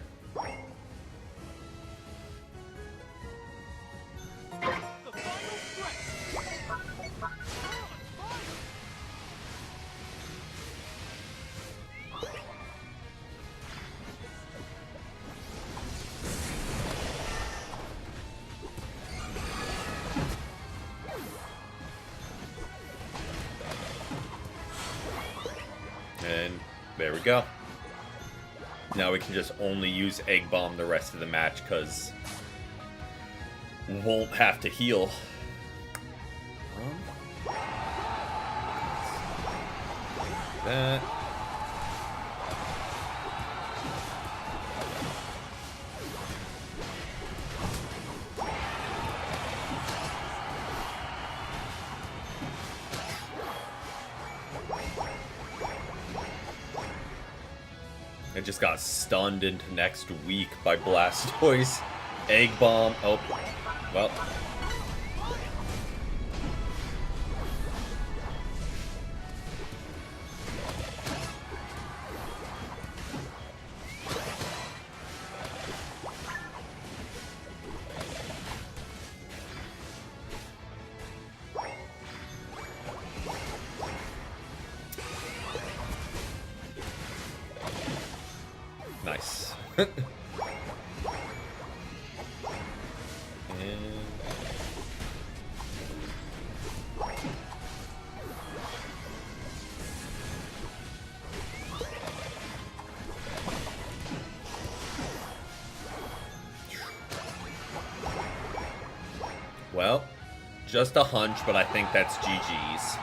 There we go. Now we can just only use Egg Bomb the rest of the match because won't have to heal. That. I just got stunned into next week by Blastoise. Egg Bomb. Oh, well. Nice. And... well, just a hunch, but I think that's GG's.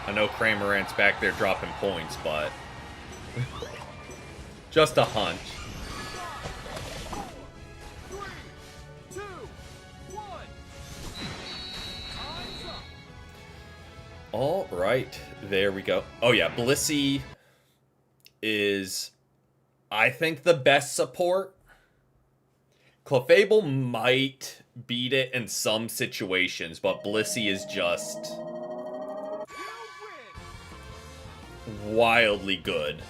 I know Cramorant's back there dropping points, but... just a hunch. 3, 2, 1. Time's up. All right, there we go. Oh yeah, Blissey is, I think, the best support. Clefable might beat it in some situations, but Blissey is just wildly good.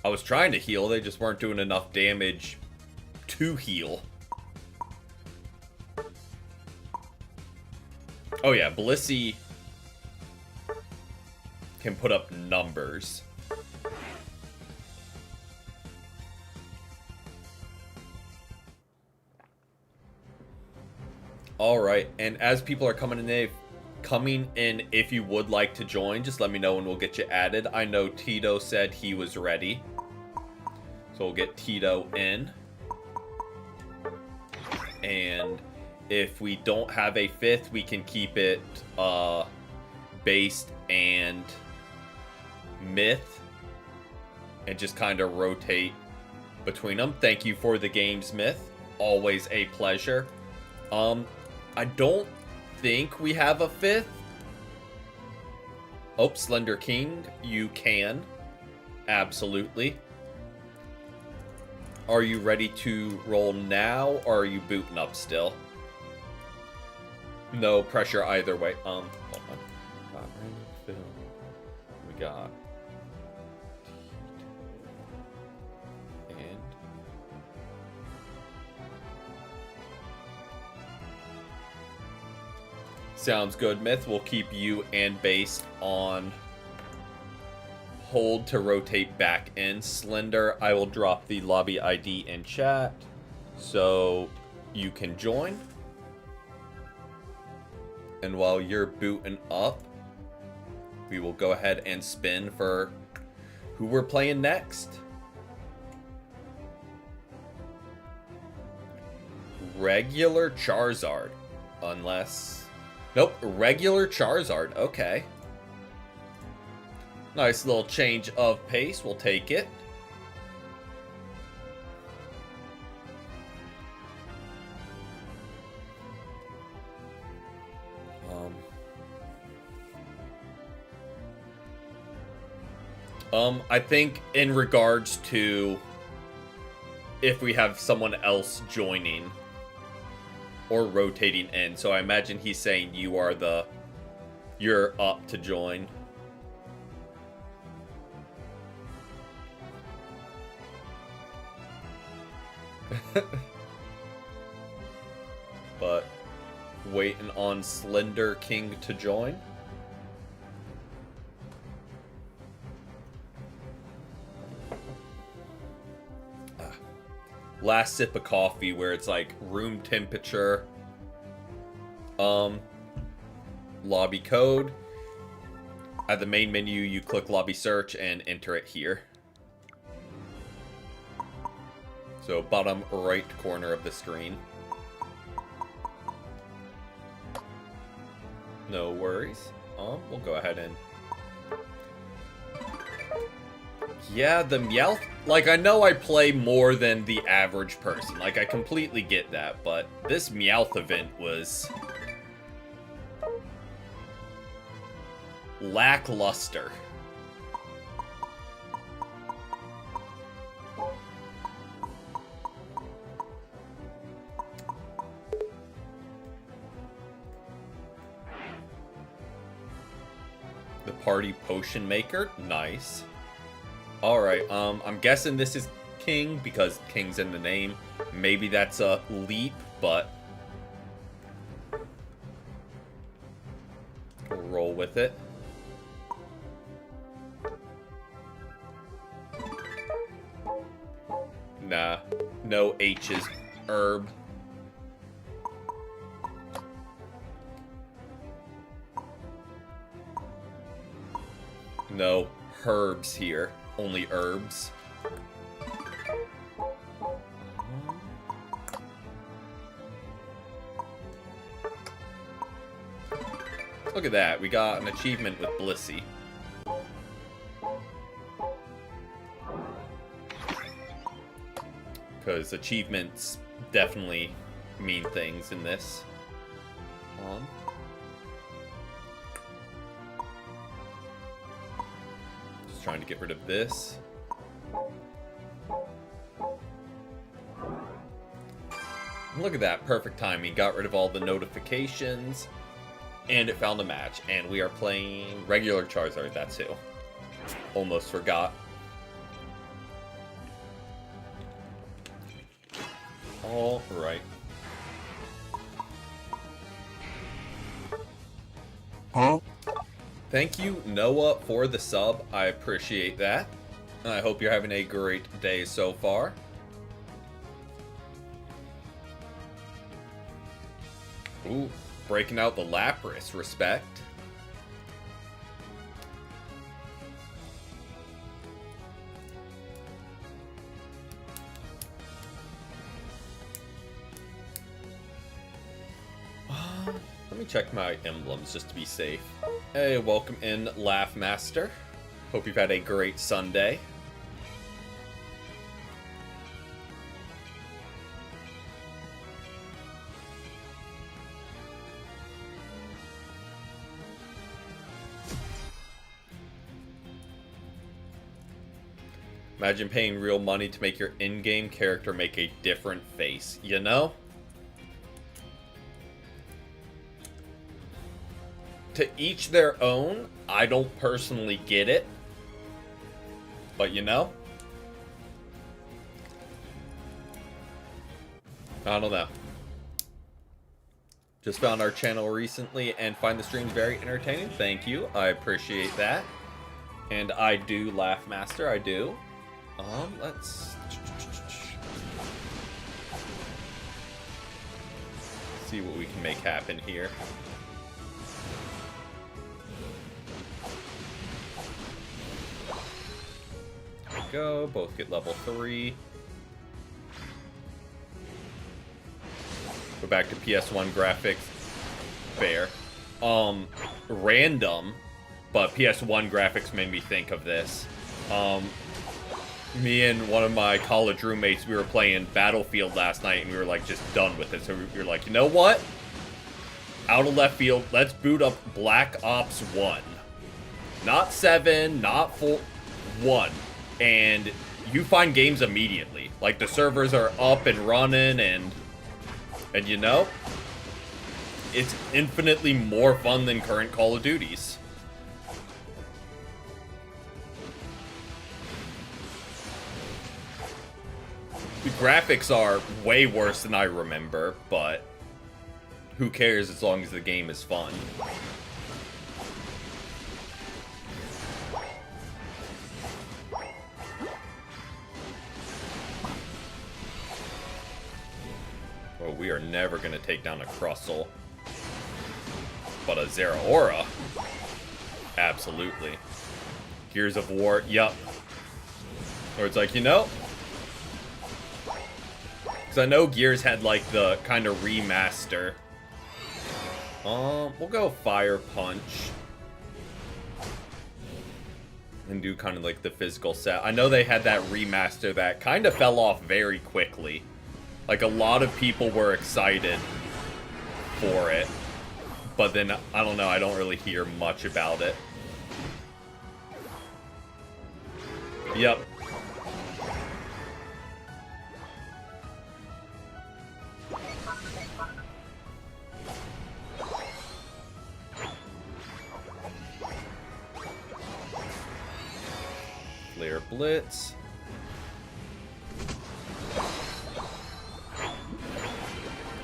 I was trying to heal, they just weren't doing enough damage to heal. Oh yeah, Blissey can put up numbers. Alright, and as people are coming in, if you would like to join, just let me know and we'll get you added. I know Tito said he was ready. So we'll get Tito in. And if we don't have a fifth, we can keep it based and myth. And just kind of rotate between them. Thank you for the games, Myth. Always a pleasure. I don't think we have a fifth. Oh, Slender King, you can. Absolutely. Are you ready to roll now, or are you booting up still? No pressure either way. Hold on. We got... and... sounds good, Myth. We'll keep you and Based on hold to rotate back in. Slender, I will drop the lobby ID in chat so you can join. And while you're booting up, we will go ahead and spin for who we're playing next. Regular Charizard. Unless... nope, regular Charizard. Okay. Nice little change of pace. We'll take it. I think in regards to if we have someone else joining or rotating in. So I imagine he's saying you're up to join. But waiting on Slender King to join. Last sip of coffee where it's like room temperature. Lobby code. At the main menu, you click Lobby Search and enter it here. So bottom right corner of the screen. No worries. We'll go ahead and... Yeah, the Meowth... Like, I know I play more than the average person. Like, I completely get that, but this Meowth event was... lackluster. The party potion maker, nice. Alright, I'm guessing this is King because King's in the name. Maybe that's a leap, but we'll roll with it. Nah, no H's. Herb. No herbs here. Only herbs. Look at that. We got an achievement with Blissey. Because achievements definitely mean things in this. Just trying to get rid of this. Look at that, perfect timing. Got rid of all the notifications. And it found a match. And we are playing regular Charizard, that's who. Almost forgot. All right. Huh? Thank you, Noah, for the sub. I appreciate that. I hope you're having a great day so far. Ooh, breaking out the Lapras. Respect. Let me check my emblems just to be safe. Hey, welcome in, Laugh Master. Hope you've had a great Sunday. Imagine paying real money to make your in-game character make a different face, you know? To each their own. I don't personally get it. But you know? I don't know. Just found our channel recently and find the streams very entertaining. Thank you. I appreciate that. And I do Laugh Master. I do. Let's see what we can make happen here. There we go. Both get level 3. Go back to PS1 graphics. Fair. Random, but PS1 graphics made me think of this. Me and one of my college roommates, we were playing Battlefield last night, and we were like just done with it. So we were like, you know what? Out of left field, let's boot up Black Ops 1. Not 7, not 4, 1. And you find games immediately. Like, the servers are up and running, and you know, it's infinitely more fun than current Call of Duties. The graphics are way worse than I remember, but who cares as long as the game is fun. Oh, we are never going to take down a Crustle. But a Zeraora. Absolutely. Gears of War, yup. Or it's like, you know, because I know Gears had like the kind of remaster. We'll go Fire Punch. And do kind of like the physical set. I know they had that remaster that kind of fell off very quickly. Like, a lot of people were excited for it. But then, I don't know, I don't really hear much about it. Yep. Flare Blitz.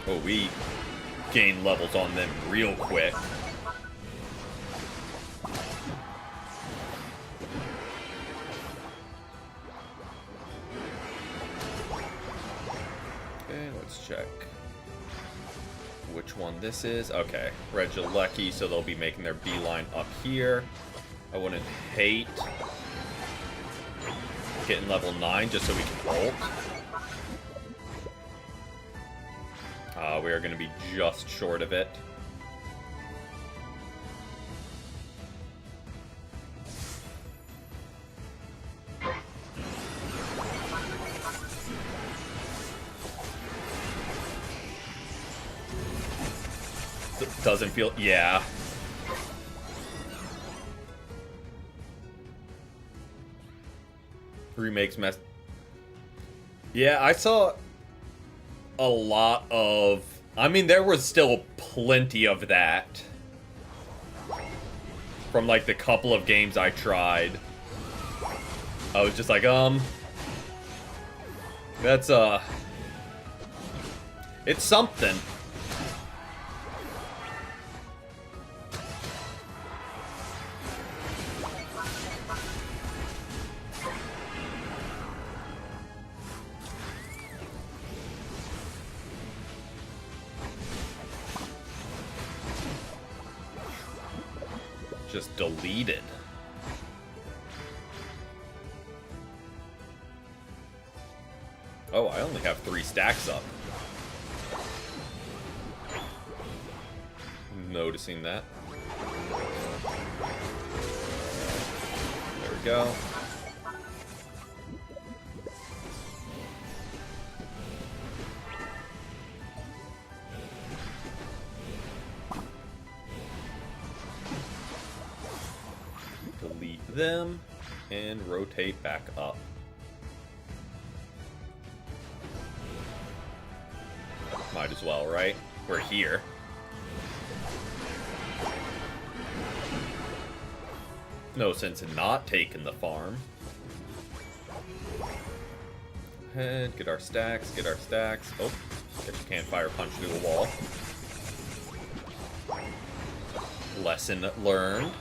Oh, we gain levels on them real quick. Okay, let's check which one this is. Okay, Regieleki, so they'll be making their beeline up here. I wouldn't hate getting level 9 just so we can ult. We are going to be just short of it. Doesn't feel... yeah. Remakes mess... yeah, I saw a lot of... I mean, there was still plenty of that. From, like, the couple of games I tried. I was just like, that's, it's something. Just deleted. Oh, I only have 3 stacks up. Noticing that. There we go. Delete them and rotate back up. Might as well, right? We're here. No sense in not taking the farm. And get our stacks, get our stacks. Oh, guess you can't fire punch through the wall. Lesson learned.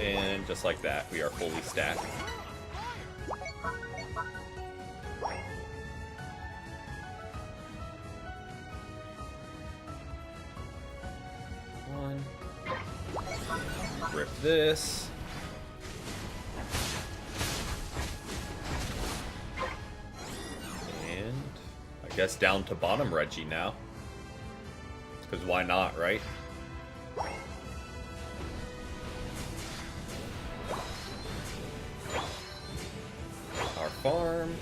And just like that, we are fully stacked. One. Rip this. And I guess down to bottom Reggie now. Because why not, right? Our farm.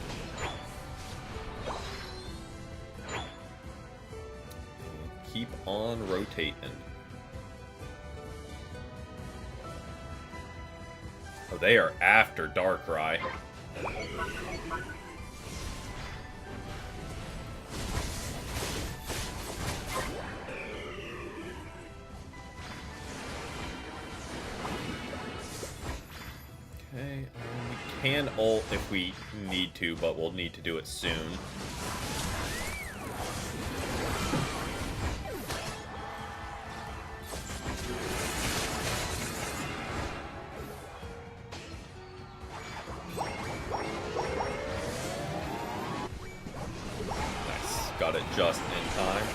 And keep on rotating. Oh, they are after Darkrai. Okay, we can ult if we need to, but we'll need to do it soon. Nice, got it just in time.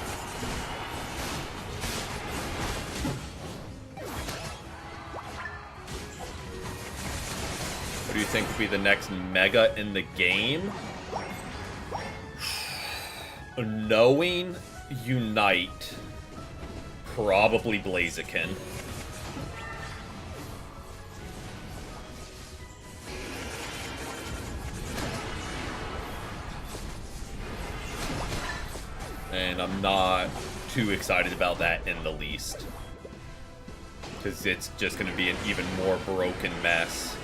think will be the next Mega in the game? Knowing Unite, probably Blaziken. And I'm not too excited about that in the least. Because it's just going to be an even more broken mess.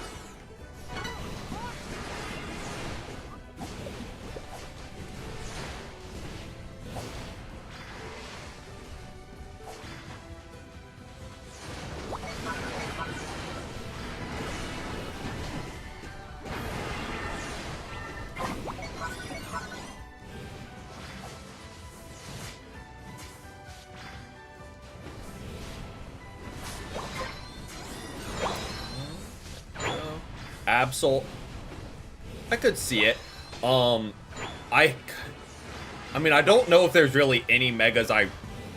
Absol, I could see it. I mean, I don't know if there's really any Megas I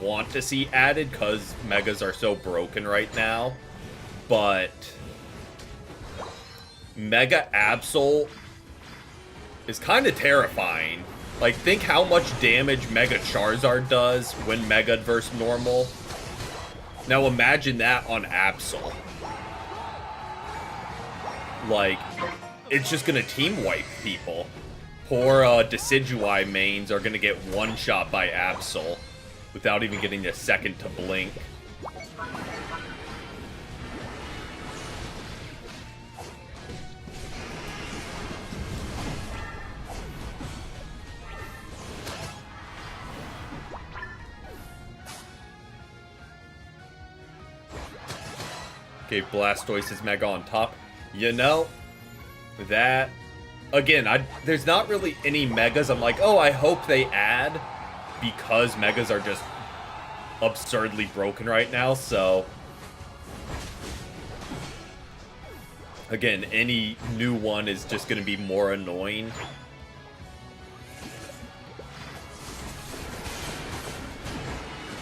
want to see added, because Megas are so broken right now. But Mega Absol is kind of terrifying. Like, think how much damage Mega Charizard does when Mega versus normal. Now imagine that on Absol. Like, it's just gonna team wipe people. Poor Decidueye mains are gonna get one shot by Absol without even getting a second to blink. Okay, Blastoise's Mega on top. You know, that, again, there's not really any Megas I'm like, oh, I hope they add, because Megas are just absurdly broken right now, so again, any new one is just going to be more annoying.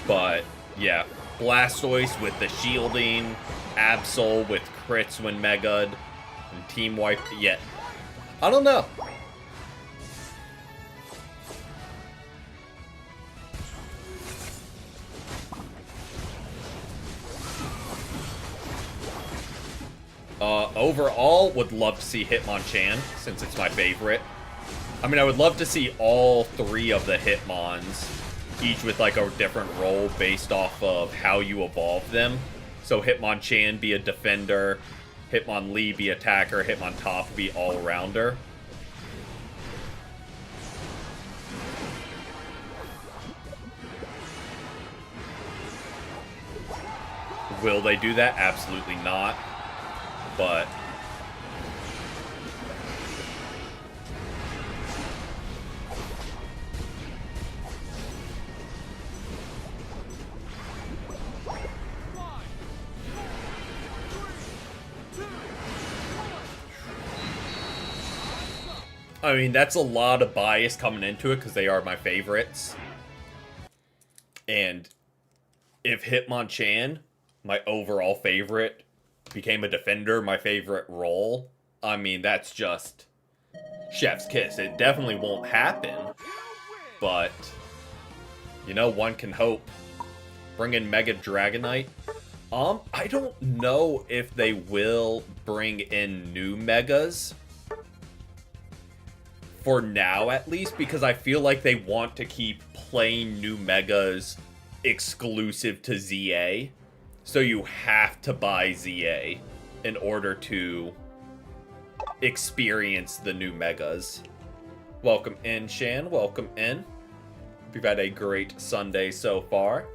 But, yeah, Blastoise with the shielding, Absol with crits when Mega'd, and team wipe yet. I don't know. Overall, would love to see Hitmonchan, since it's my favorite. I mean, I would love to see all three of the Hitmons, each with like a different role based off of how you evolve them. So Hitmonchan be a defender, Hitmonlee be attacker, Hitmontop be all-rounder. Will they do that? Absolutely not. But I mean, that's a lot of bias coming into it because they are my favorites. And if Hitmonchan, my overall favorite, became a defender, my favorite role, I mean, that's just chef's kiss. It definitely won't happen, but, you know, one can hope. Bring in Mega Dragonite. I don't know if they will bring in new Megas. For now, at least, because I feel like they want to keep playing new Megas exclusive to ZA. So you have to buy ZA in order to experience the new Megas. Welcome in, Shan. Welcome in. We've had a great Sunday so far.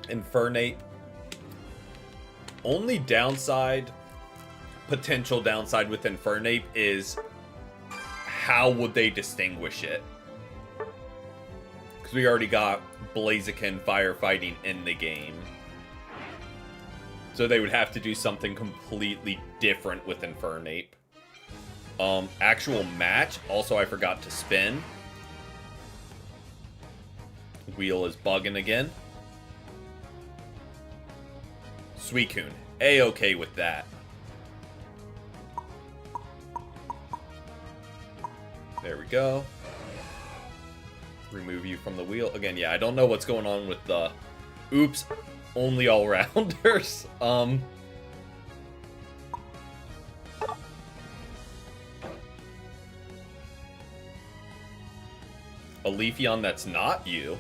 Infernape. Only downside, potential downside with Infernape is how would they distinguish it? Because we already got Blaziken firefighting in the game. So they would have to do something completely different with Infernape. Actual match, also I forgot to spin. Wheel is bugging again. Suicune. A-okay with that. There we go. Remove you from the wheel. Again, yeah, I don't know what's going on with the... Oops. Only all-rounders. A Leafeon that's not you.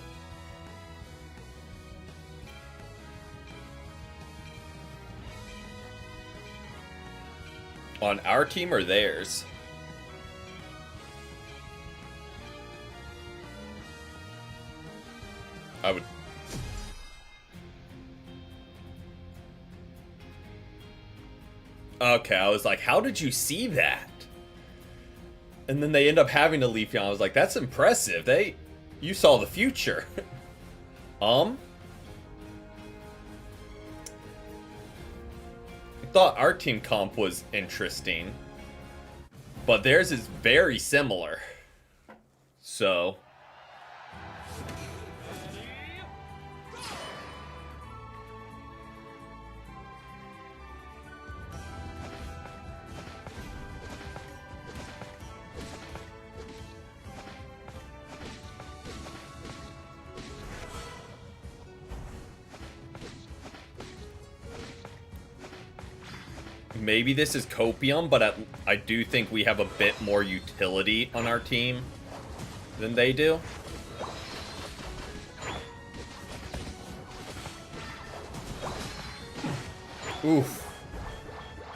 On our team or theirs? I would... Okay, I was like, how did you see that? And then they end up having a Leafeon. I was like, that's impressive. You saw the future. I thought our team comp was interesting, but theirs is very similar. So... Maybe this is Copium, but I do think we have a bit more utility on our team than they do. Oof.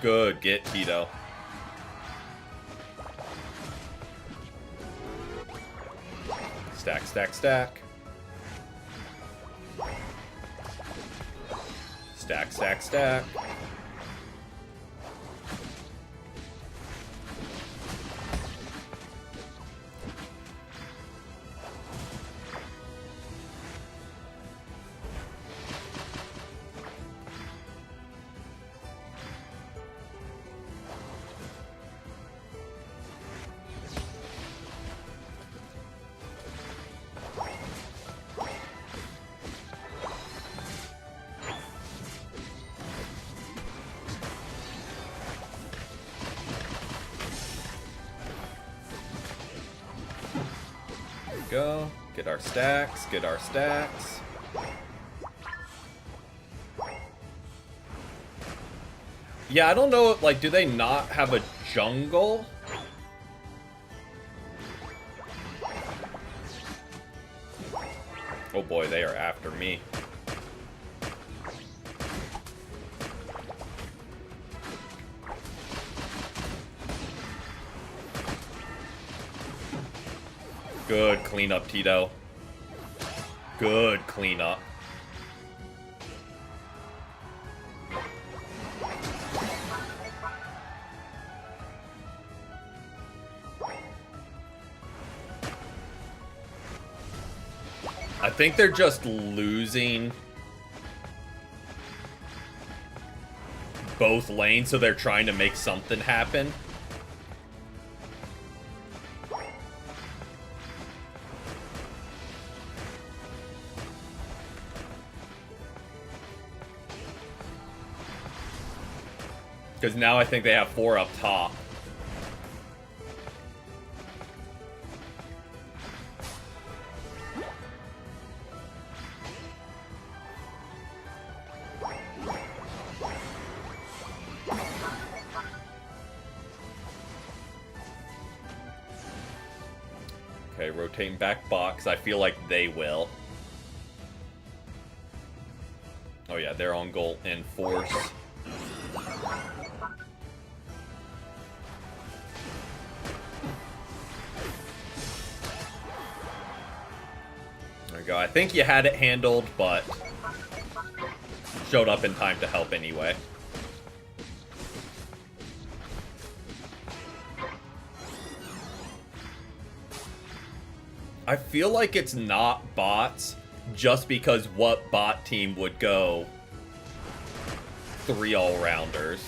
Good, get Tito. Stack, stack, stack. Stack, stack, stack. Go. Get our stacks. Get our stacks. Yeah, I don't know, like, do they not have a jungle? Oh boy, they are after me. Good cleanup, Tito. Good cleanup. I think they're just losing both lanes, so they're trying to make something happen. Because now I think they have 4 up top. Okay, rotating back box. I feel like they will. Oh yeah, they're on goal and force. There we go. I think you had it handled, but showed up in time to help anyway. I feel like it's not bots, just because what bot team would go 3 all-rounders?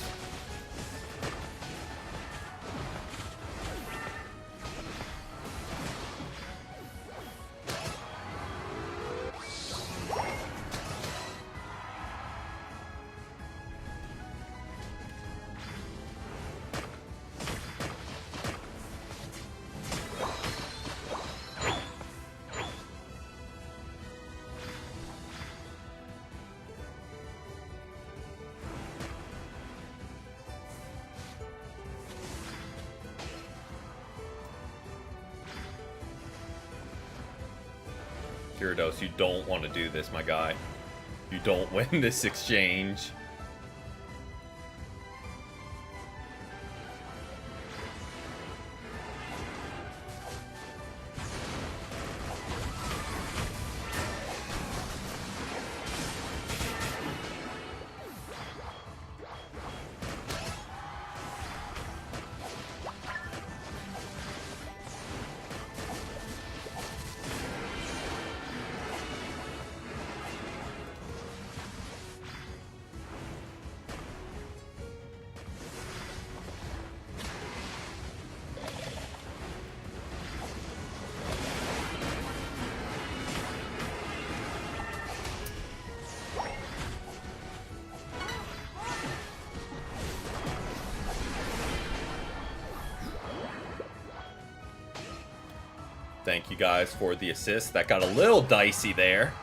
Gyarados, you don't want to do this, my guy. You don't win this exchange. Thank you guys for the assist. That got a little dicey there.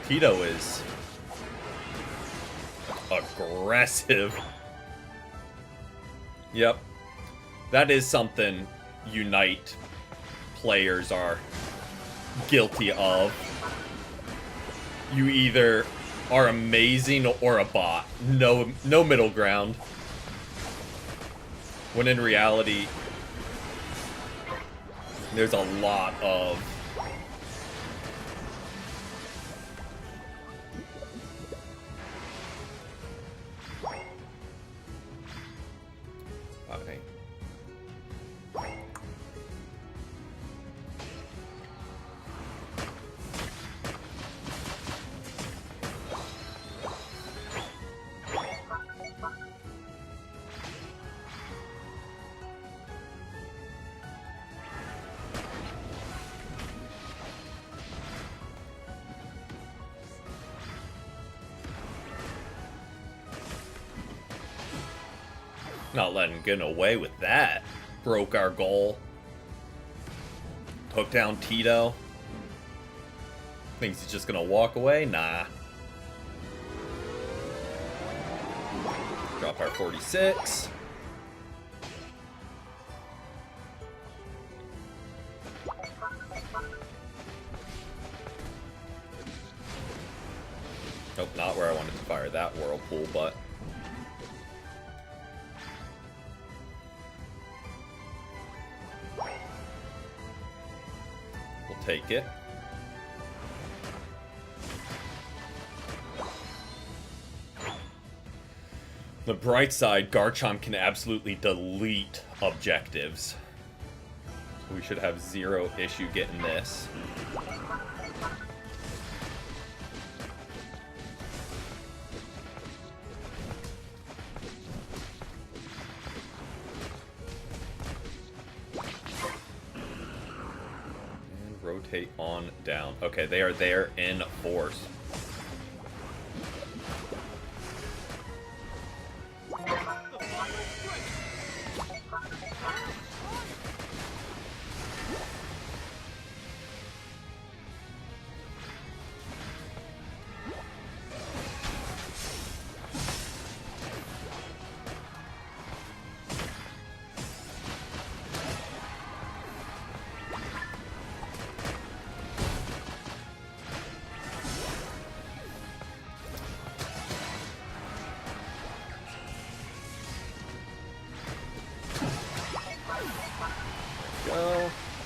Tito is aggressive. Yep. That is something Unite players are guilty of. You either are amazing or a bot. No middle ground. When in reality, there's a lot of not letting get away with that. Broke our goal. Took down Tito. Thinks he's just gonna walk away? Nah. Drop our 46. Nope, not where I wanted to fire that Whirlpool, but take it. The bright side, Garchomp can absolutely delete objectives. We should have zero issue getting this. Rotate on down. Okay, they are there in force.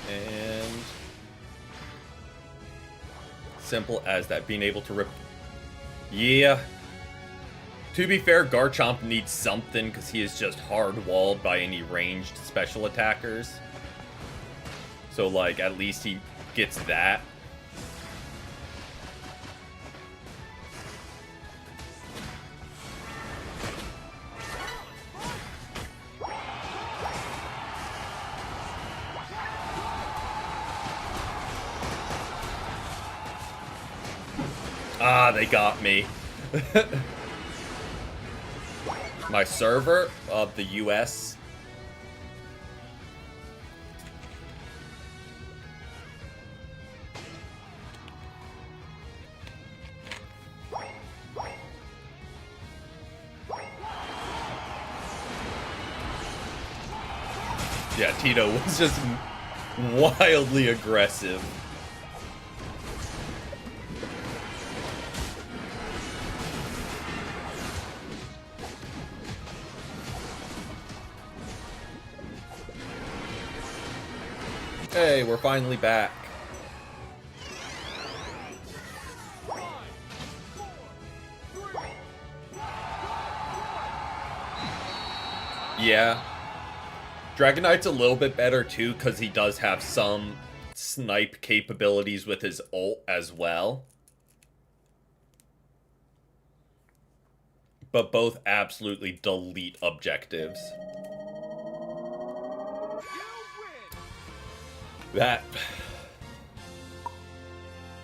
And simple as that, being able to rip. Yeah. To be fair, Garchomp needs something because he is just hard-walled by any ranged special attackers. So, like, at least he gets that. Ah, they got me. My server of the US. Yeah, Tito was just wildly aggressive. Hey, we're finally back. Yeah. Dragon Knight's a little bit better too, because he does have some snipe capabilities with his ult as well. But both absolutely delete objectives. That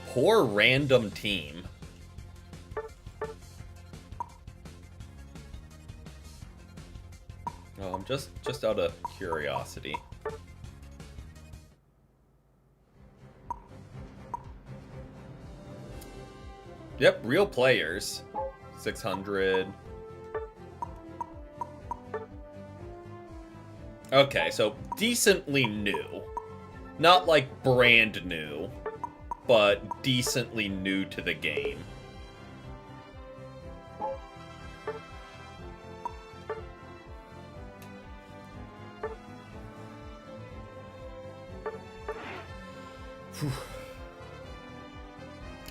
poor random team. Just out of curiosity. Yep, real players. 600. Okay, so decently new. Not like brand new, but decently new to the game.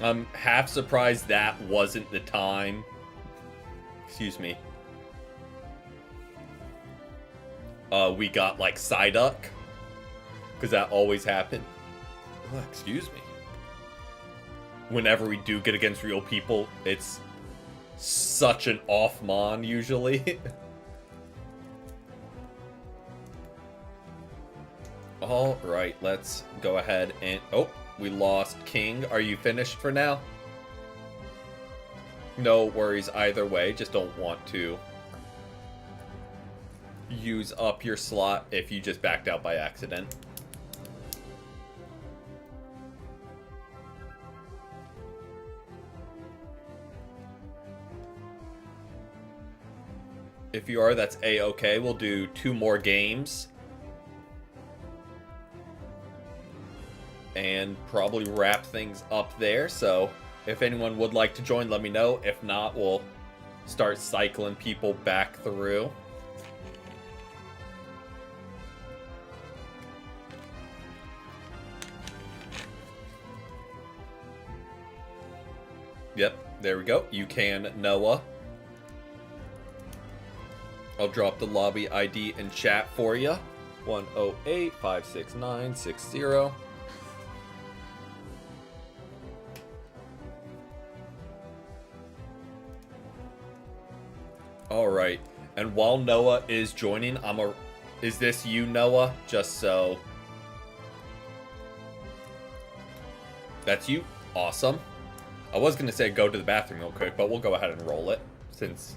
I'm half surprised that wasn't the time. Excuse me. We got like Psyduck, because that always happened. Oh, excuse me. Whenever we do get against real people, it's such an off mon usually. All right, let's go ahead and... Oh, we lost King. Are you finished for now? No worries either way. Just don't want to use up your slot if you just backed out by accident. If you are, that's A-okay. We'll do 2 more games. And probably wrap things up there. So if anyone would like to join, let me know. If not, we'll start cycling people back through. Yep, there we go. You can, Noah. I'll drop the lobby ID in chat for you. 108-569-60. Alright, and while Noah is joining, is this you, Noah? Just so... That's you? Awesome. I was going to say go to the bathroom real quick, but we'll go ahead and roll it, since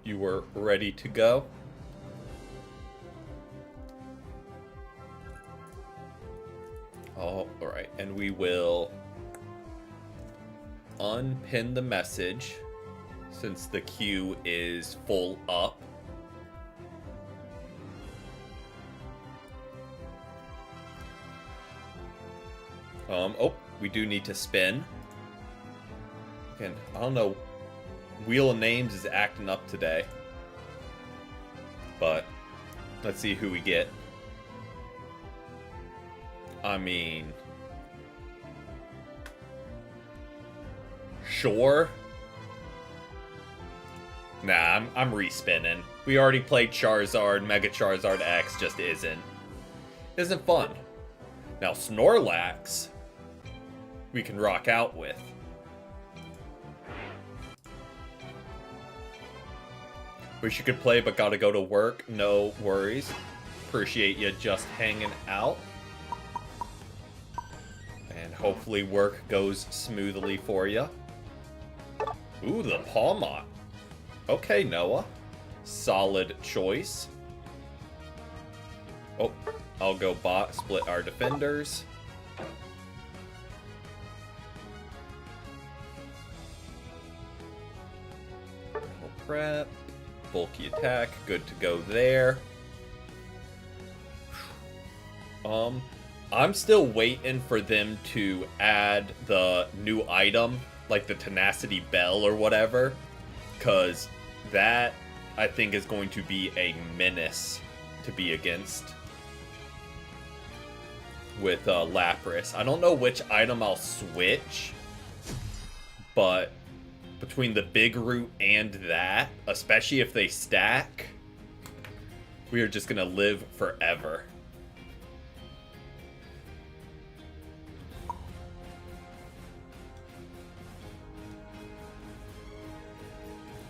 you were ready to go. Alright, and we will unpin the message, since the queue is full up. Oh, we do need to spin. Again, I don't know. Wheel of Names is acting up today. But let's see who we get. I mean... Sure. Nah, I'm respinning. We already played Charizard. Mega Charizard X just isn't fun. Now Snorlax, we can rock out with. Wish you could play, but gotta go to work. No worries. Appreciate you just hanging out. And hopefully work goes smoothly for you. Ooh, the Pawmot. Okay, Noah. Solid choice. Oh, I'll go bot, split our defenders. Prep. Bulky attack. Good to go there. I'm still waiting for them to add the new item, like the Tenacity Bell or whatever, because that, I think, is going to be a menace to be against with Lapras. I don't know which item I'll switch, but between the big root and that, especially if they stack, we are just gonna live forever.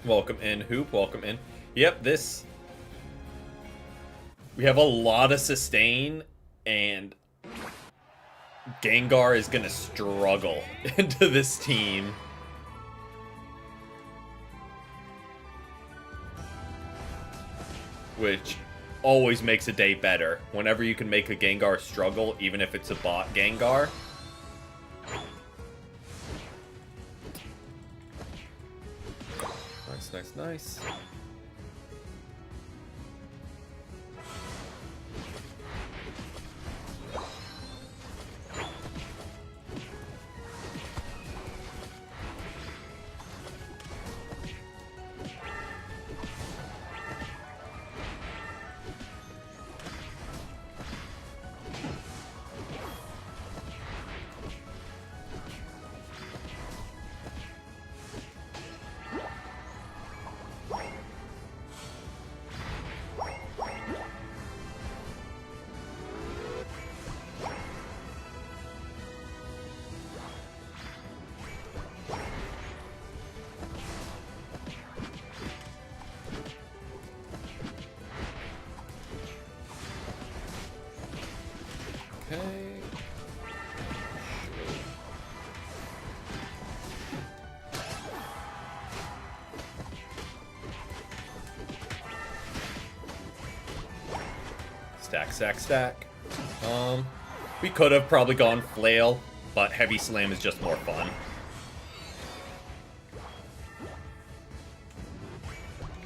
Welcome in, Hoop. Welcome in. Yep, this... We have a lot of sustain, and Gengar is gonna struggle into this team. Which always makes a day better. Whenever you can make a Gengar struggle, even if it's a bot Gengar. Nice, nice, nice. Okay. Stack, stack, stack. We could have probably gone Flail, but Heavy Slam is just more fun.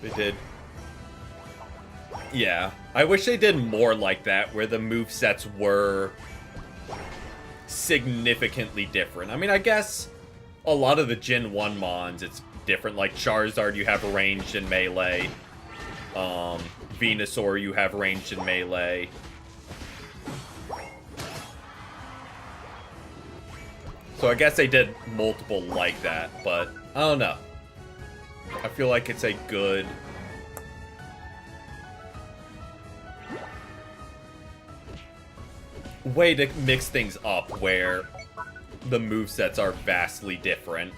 They did. Yeah, I wish they did more like that, where the movesets were significantly different. I mean, I guess a lot of the Gen 1 mons, it's different. Like Charizard, you have ranged in melee. Venusaur, you have ranged in melee. So I guess they did multiple like that, but I don't know. I feel like it's a good... way to mix things up where the movesets are vastly different.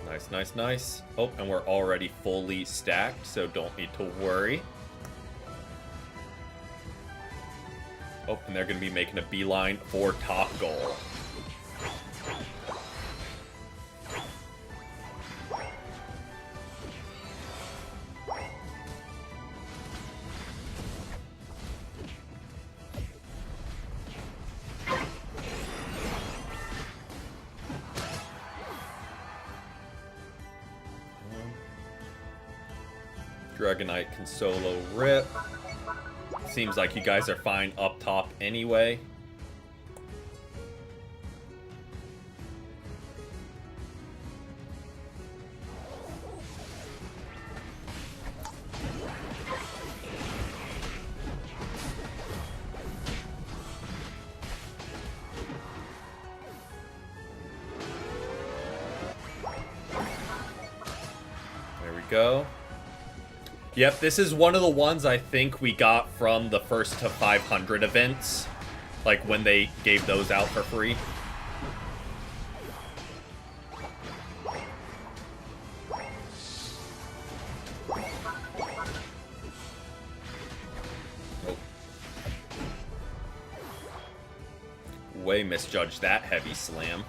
Nice, nice, nice. Oh, and we're already fully stacked, so don't need to worry. Oh, and they're going to be making a beeline for top goal. Dragonite can solo rip. Seems like you guys are fine up top anyway. There we go. Yep, this is one of the ones I think we got from the first to 500 events. Like when they gave those out for free. Way misjudged that heavy slam.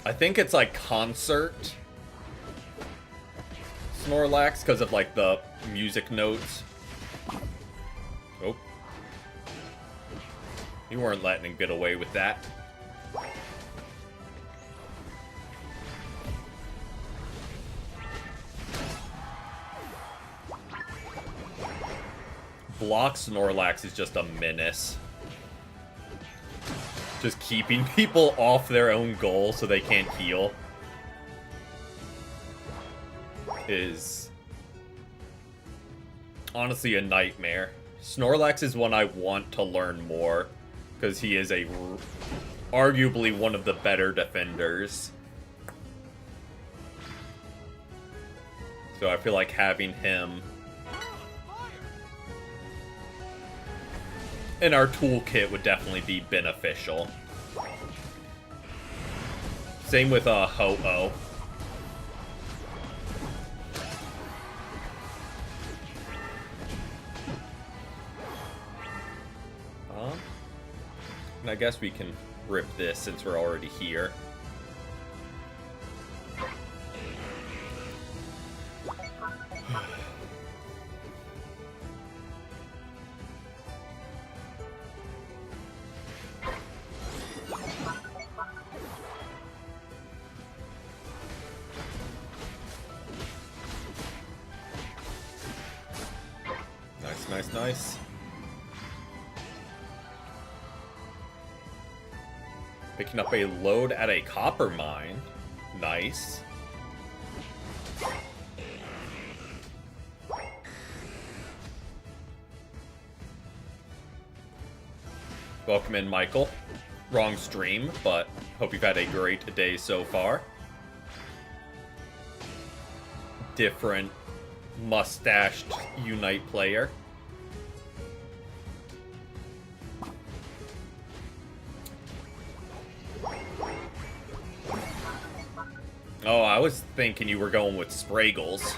I think it's like concert Snorlax because of like the music notes. Oh. You weren't letting him get away with that. Block Snorlax is just a menace. Just keeping people off their own goal so they can't heal is honestly a nightmare. Snorlax is one I want to learn more because he is arguably one of the better defenders. So I feel like having him in our toolkit would definitely be beneficial. Same with Ho-Oh. And I guess we can rip this since we're already here. Nice. Picking up a load at a copper mine. Nice. Welcome in, Michael. Wrong stream, but hope you've had a great day so far. Different mustached Unite player. Oh, I was thinking you were going with Spraggles.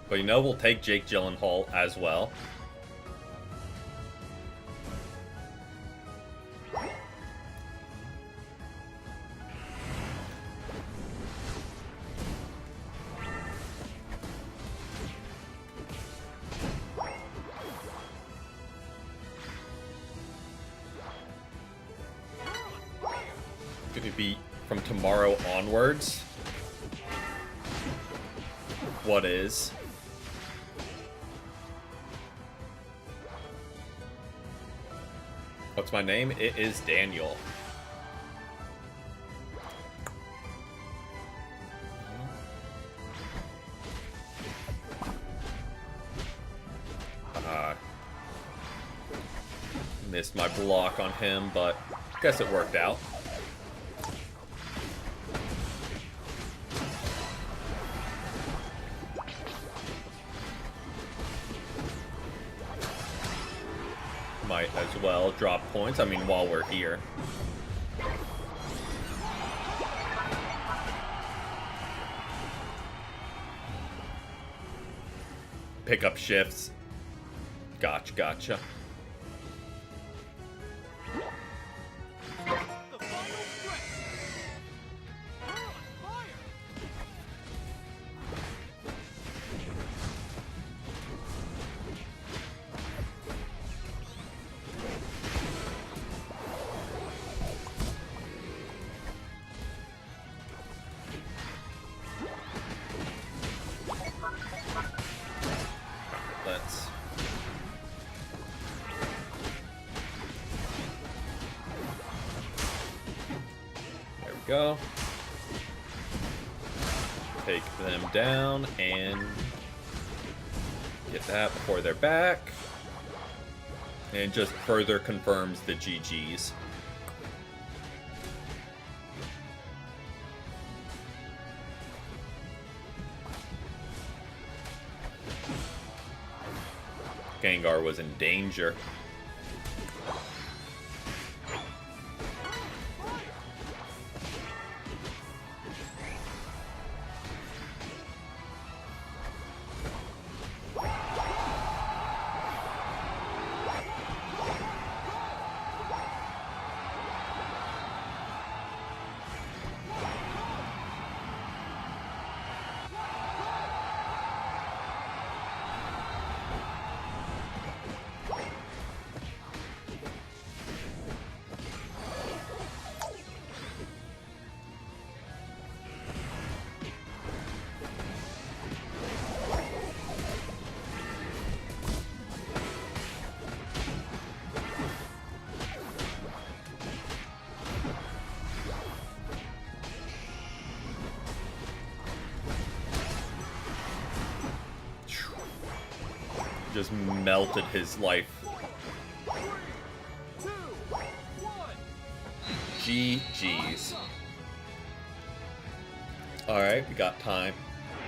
But you know, we'll take Jake Gyllenhaal as well. Going to be from tomorrow onwards. What is? What's my name? It is Daniel. Missed my block on him, but guess it worked out. Might as well drop points, I mean, while we're here. Pick up shifts. Gotcha. Go. Take them down and get that before they're back. And just further confirms the GGs. Gengar was in danger. Just melted his life. 3, 2, 1. GG's. Alright, we got time.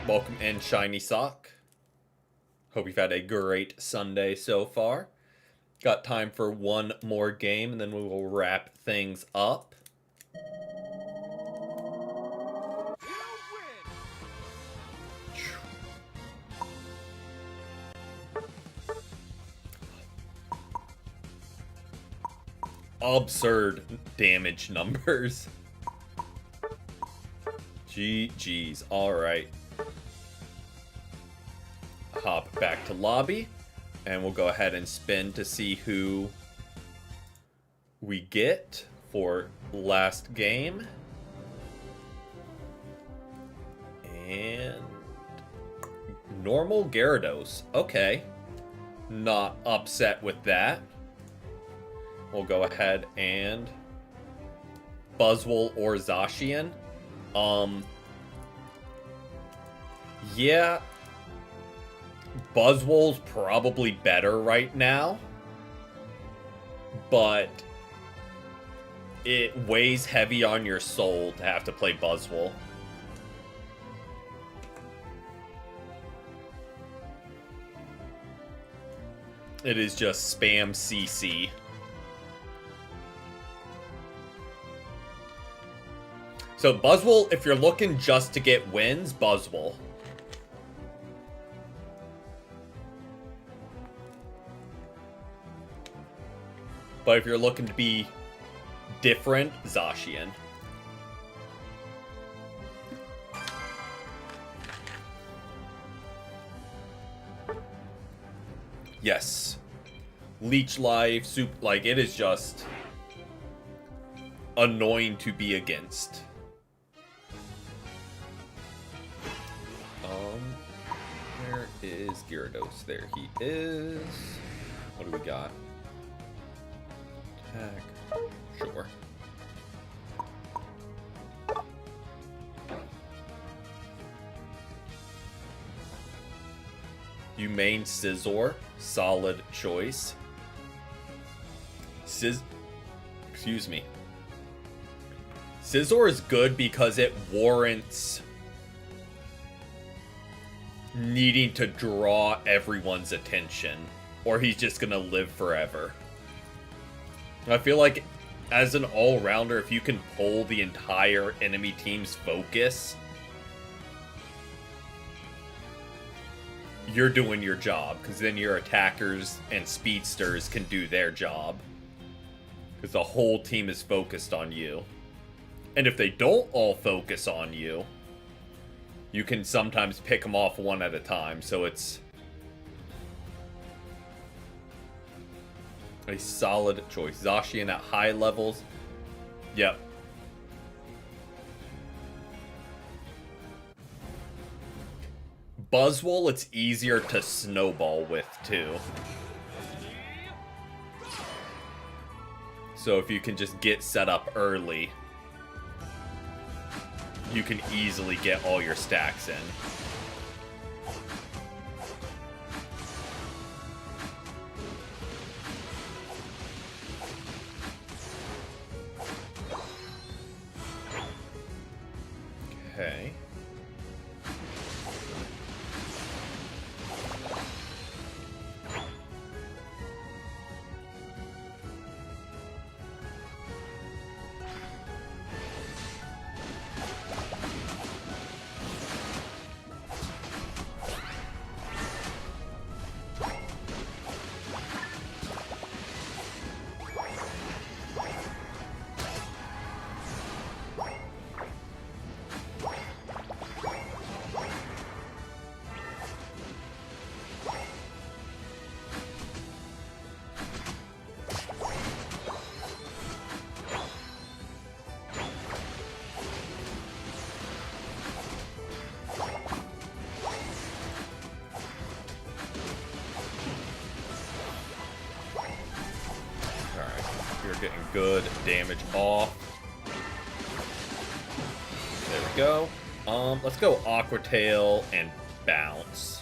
Welcome in, Shiny Sock. Hope you've had a great Sunday so far. Got time for one more game, and then we will wrap things up. You win. Absurd damage numbers. GG's. Alright. Hop back to lobby. And we'll go ahead and spin to see who we get for last game. And normal Gyarados. Okay. Not upset with that. We'll go ahead and Buzzwole or Zacian. Yeah. Buzzwole's probably better right now. But it weighs heavy on your soul to have to play Buzzwole. It is just spam CC. So Buzzwole, if you're looking just to get wins, Buzzwole. But if you're looking to be different, Zacian. Yes. Leech Life, soup, like, it is just annoying to be against. Where is Gyarados? There he is. What do we got? Attack. Sure. You main Scizor. Solid choice. Excuse me. Scizor is good because it warrants needing to draw everyone's attention, or he's just gonna live forever. I feel like as an all-rounder, if you can pull the entire enemy team's focus, you're doing your job, because then your attackers and speedsters can do their job, because the whole team is focused on you. And if they don't all focus on you, you can sometimes pick them off one at a time, so it's a solid choice. Zacian at high levels. Yep. Buzzwole, it's easier to snowball with, too. So if you can just get set up early, you can easily get all your stacks in. Okay. We're getting good damage off. There we go. Let's go Aqua Tail and Bounce.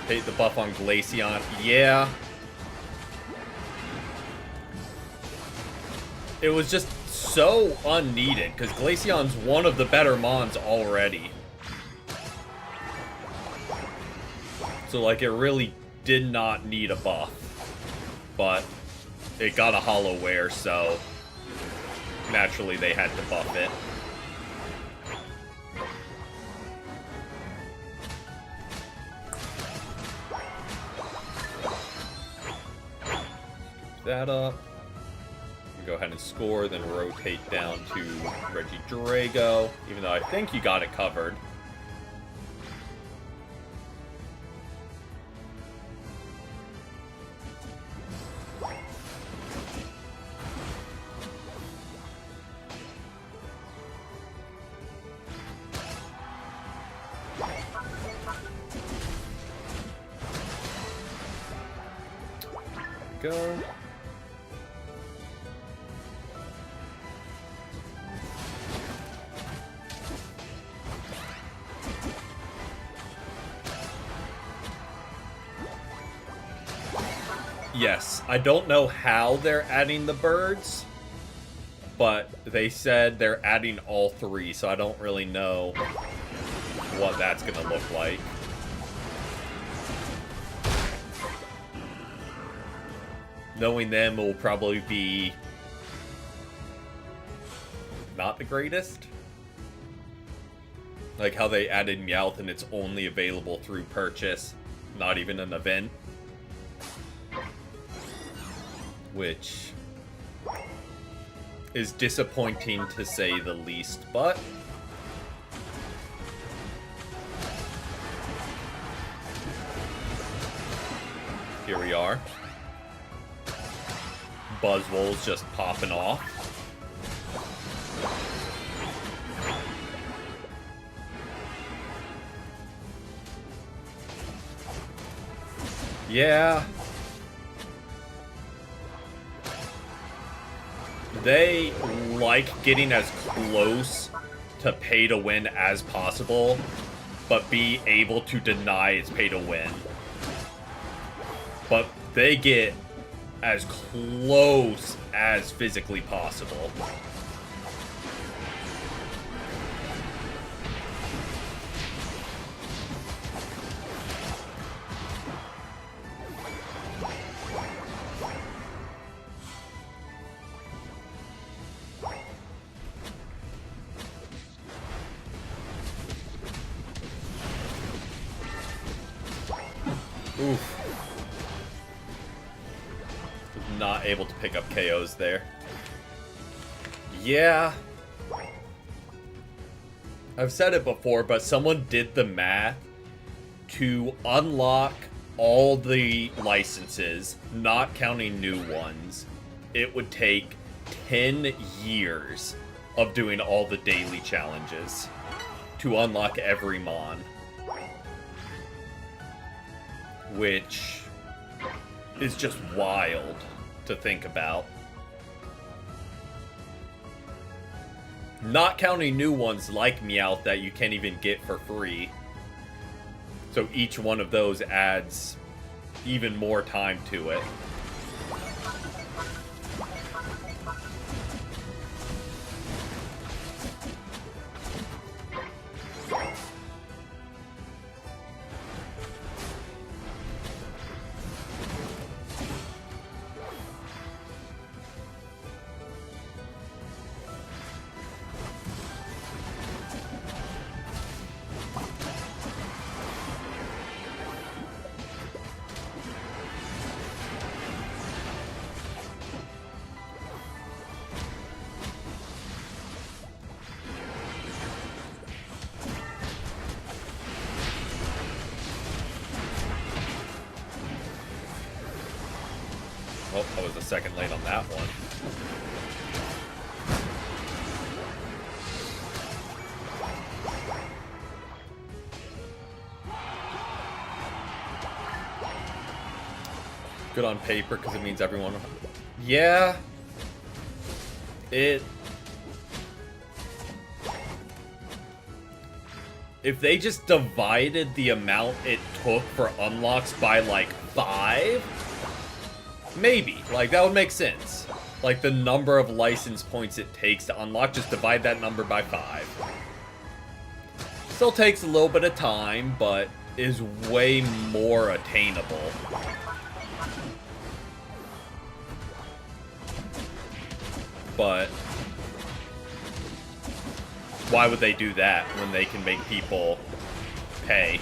Take the buff on Glaceon. Yeah. It was just so unneeded, because Glaceon's one of the better mons already. So, like, it really did not need a buff. But it got a Hollow Wear, so naturally they had to buff it. That up. Go ahead and score, then rotate down to Regidrago, even though I think you got it covered. Go. Yes, I don't know how they're adding the birds, but they said they're adding all three, so I don't really know what that's gonna look like. Knowing them will probably be not the greatest. Like how they added Meowth and it's only available through purchase, not even an event. Which is disappointing to say the least, but here we are. Buzzwole's just popping off. Yeah. They like getting as close to pay to win as possible, but be able to deny it's pay to win. But they get as close as physically possible. Oof. Not able to pick up KOs there. Yeah. I've said it before, but someone did the math to unlock all the licenses, not counting new ones. It would take 10 years of doing all the daily challenges to unlock every mon. Which is just wild to think about. Not counting new ones like Meowth that you can't even get for free. So each one of those adds even more time to it. Oh, I was a second late on that one. Good on paper because it means everyone... Yeah. If they just divided the amount it took for unlocks by, like, 5, maybe. Like, that would make sense. Like, the number of license points it takes to unlock, just divide that number by 5. Still takes a little bit of time, but is way more attainable. But why would they do that when they can make people pay?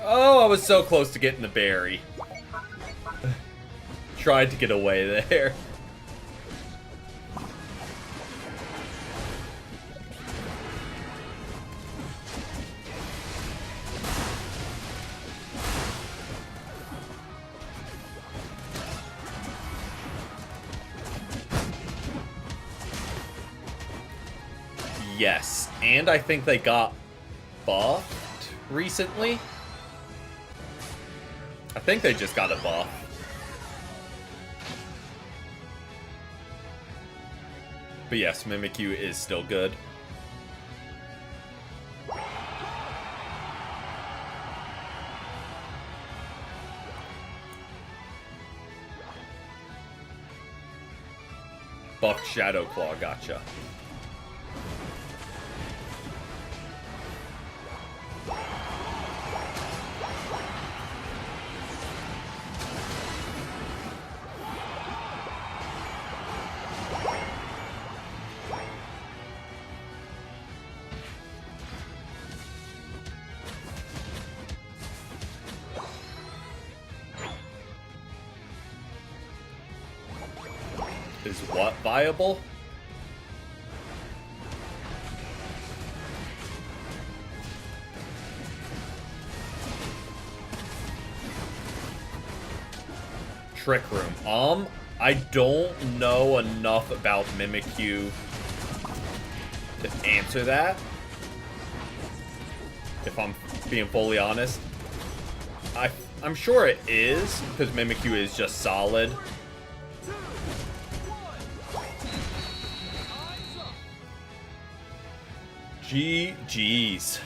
Oh, I was so close to getting the berry. Tried to get away there. Yes, and I think they got buffed recently. I think they just got a buff. But yes, Mimikyu is still good. Buffed Shadow Claw, gotcha. Is what viable? Trick Room. I don't know enough about Mimikyu to answer that. If I'm being fully honest. I'm sure it is, because Mimikyu is just solid. GG's.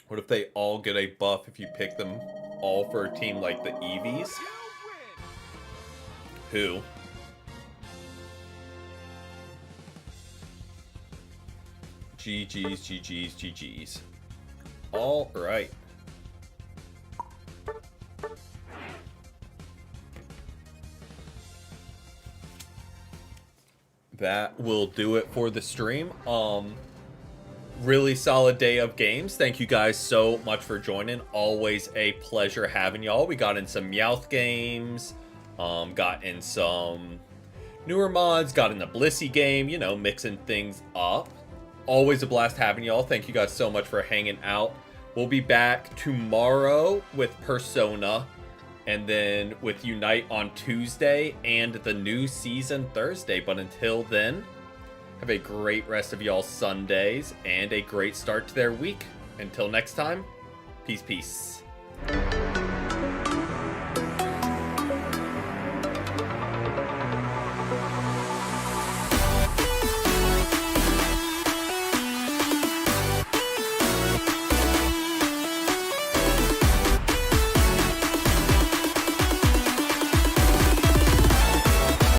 What if they all get a buff if you pick them all for a team like the Eevees? Who? GG's, GG's, GG's. All right. That will do it for the stream. Really solid day of games. Thank you guys so much for joining. Always a pleasure having y'all. We got in some Meowth games, got in some newer mods, got in the Blissey game, you know, mixing things up. Always a blast having y'all. Thank you guys so much for hanging out. We'll be back tomorrow with Persona, and then with Unite on Tuesday, and the new season Thursday. But until then, have a great rest of y'all's Sundays, and a great start to their week. Until next time, peace, peace.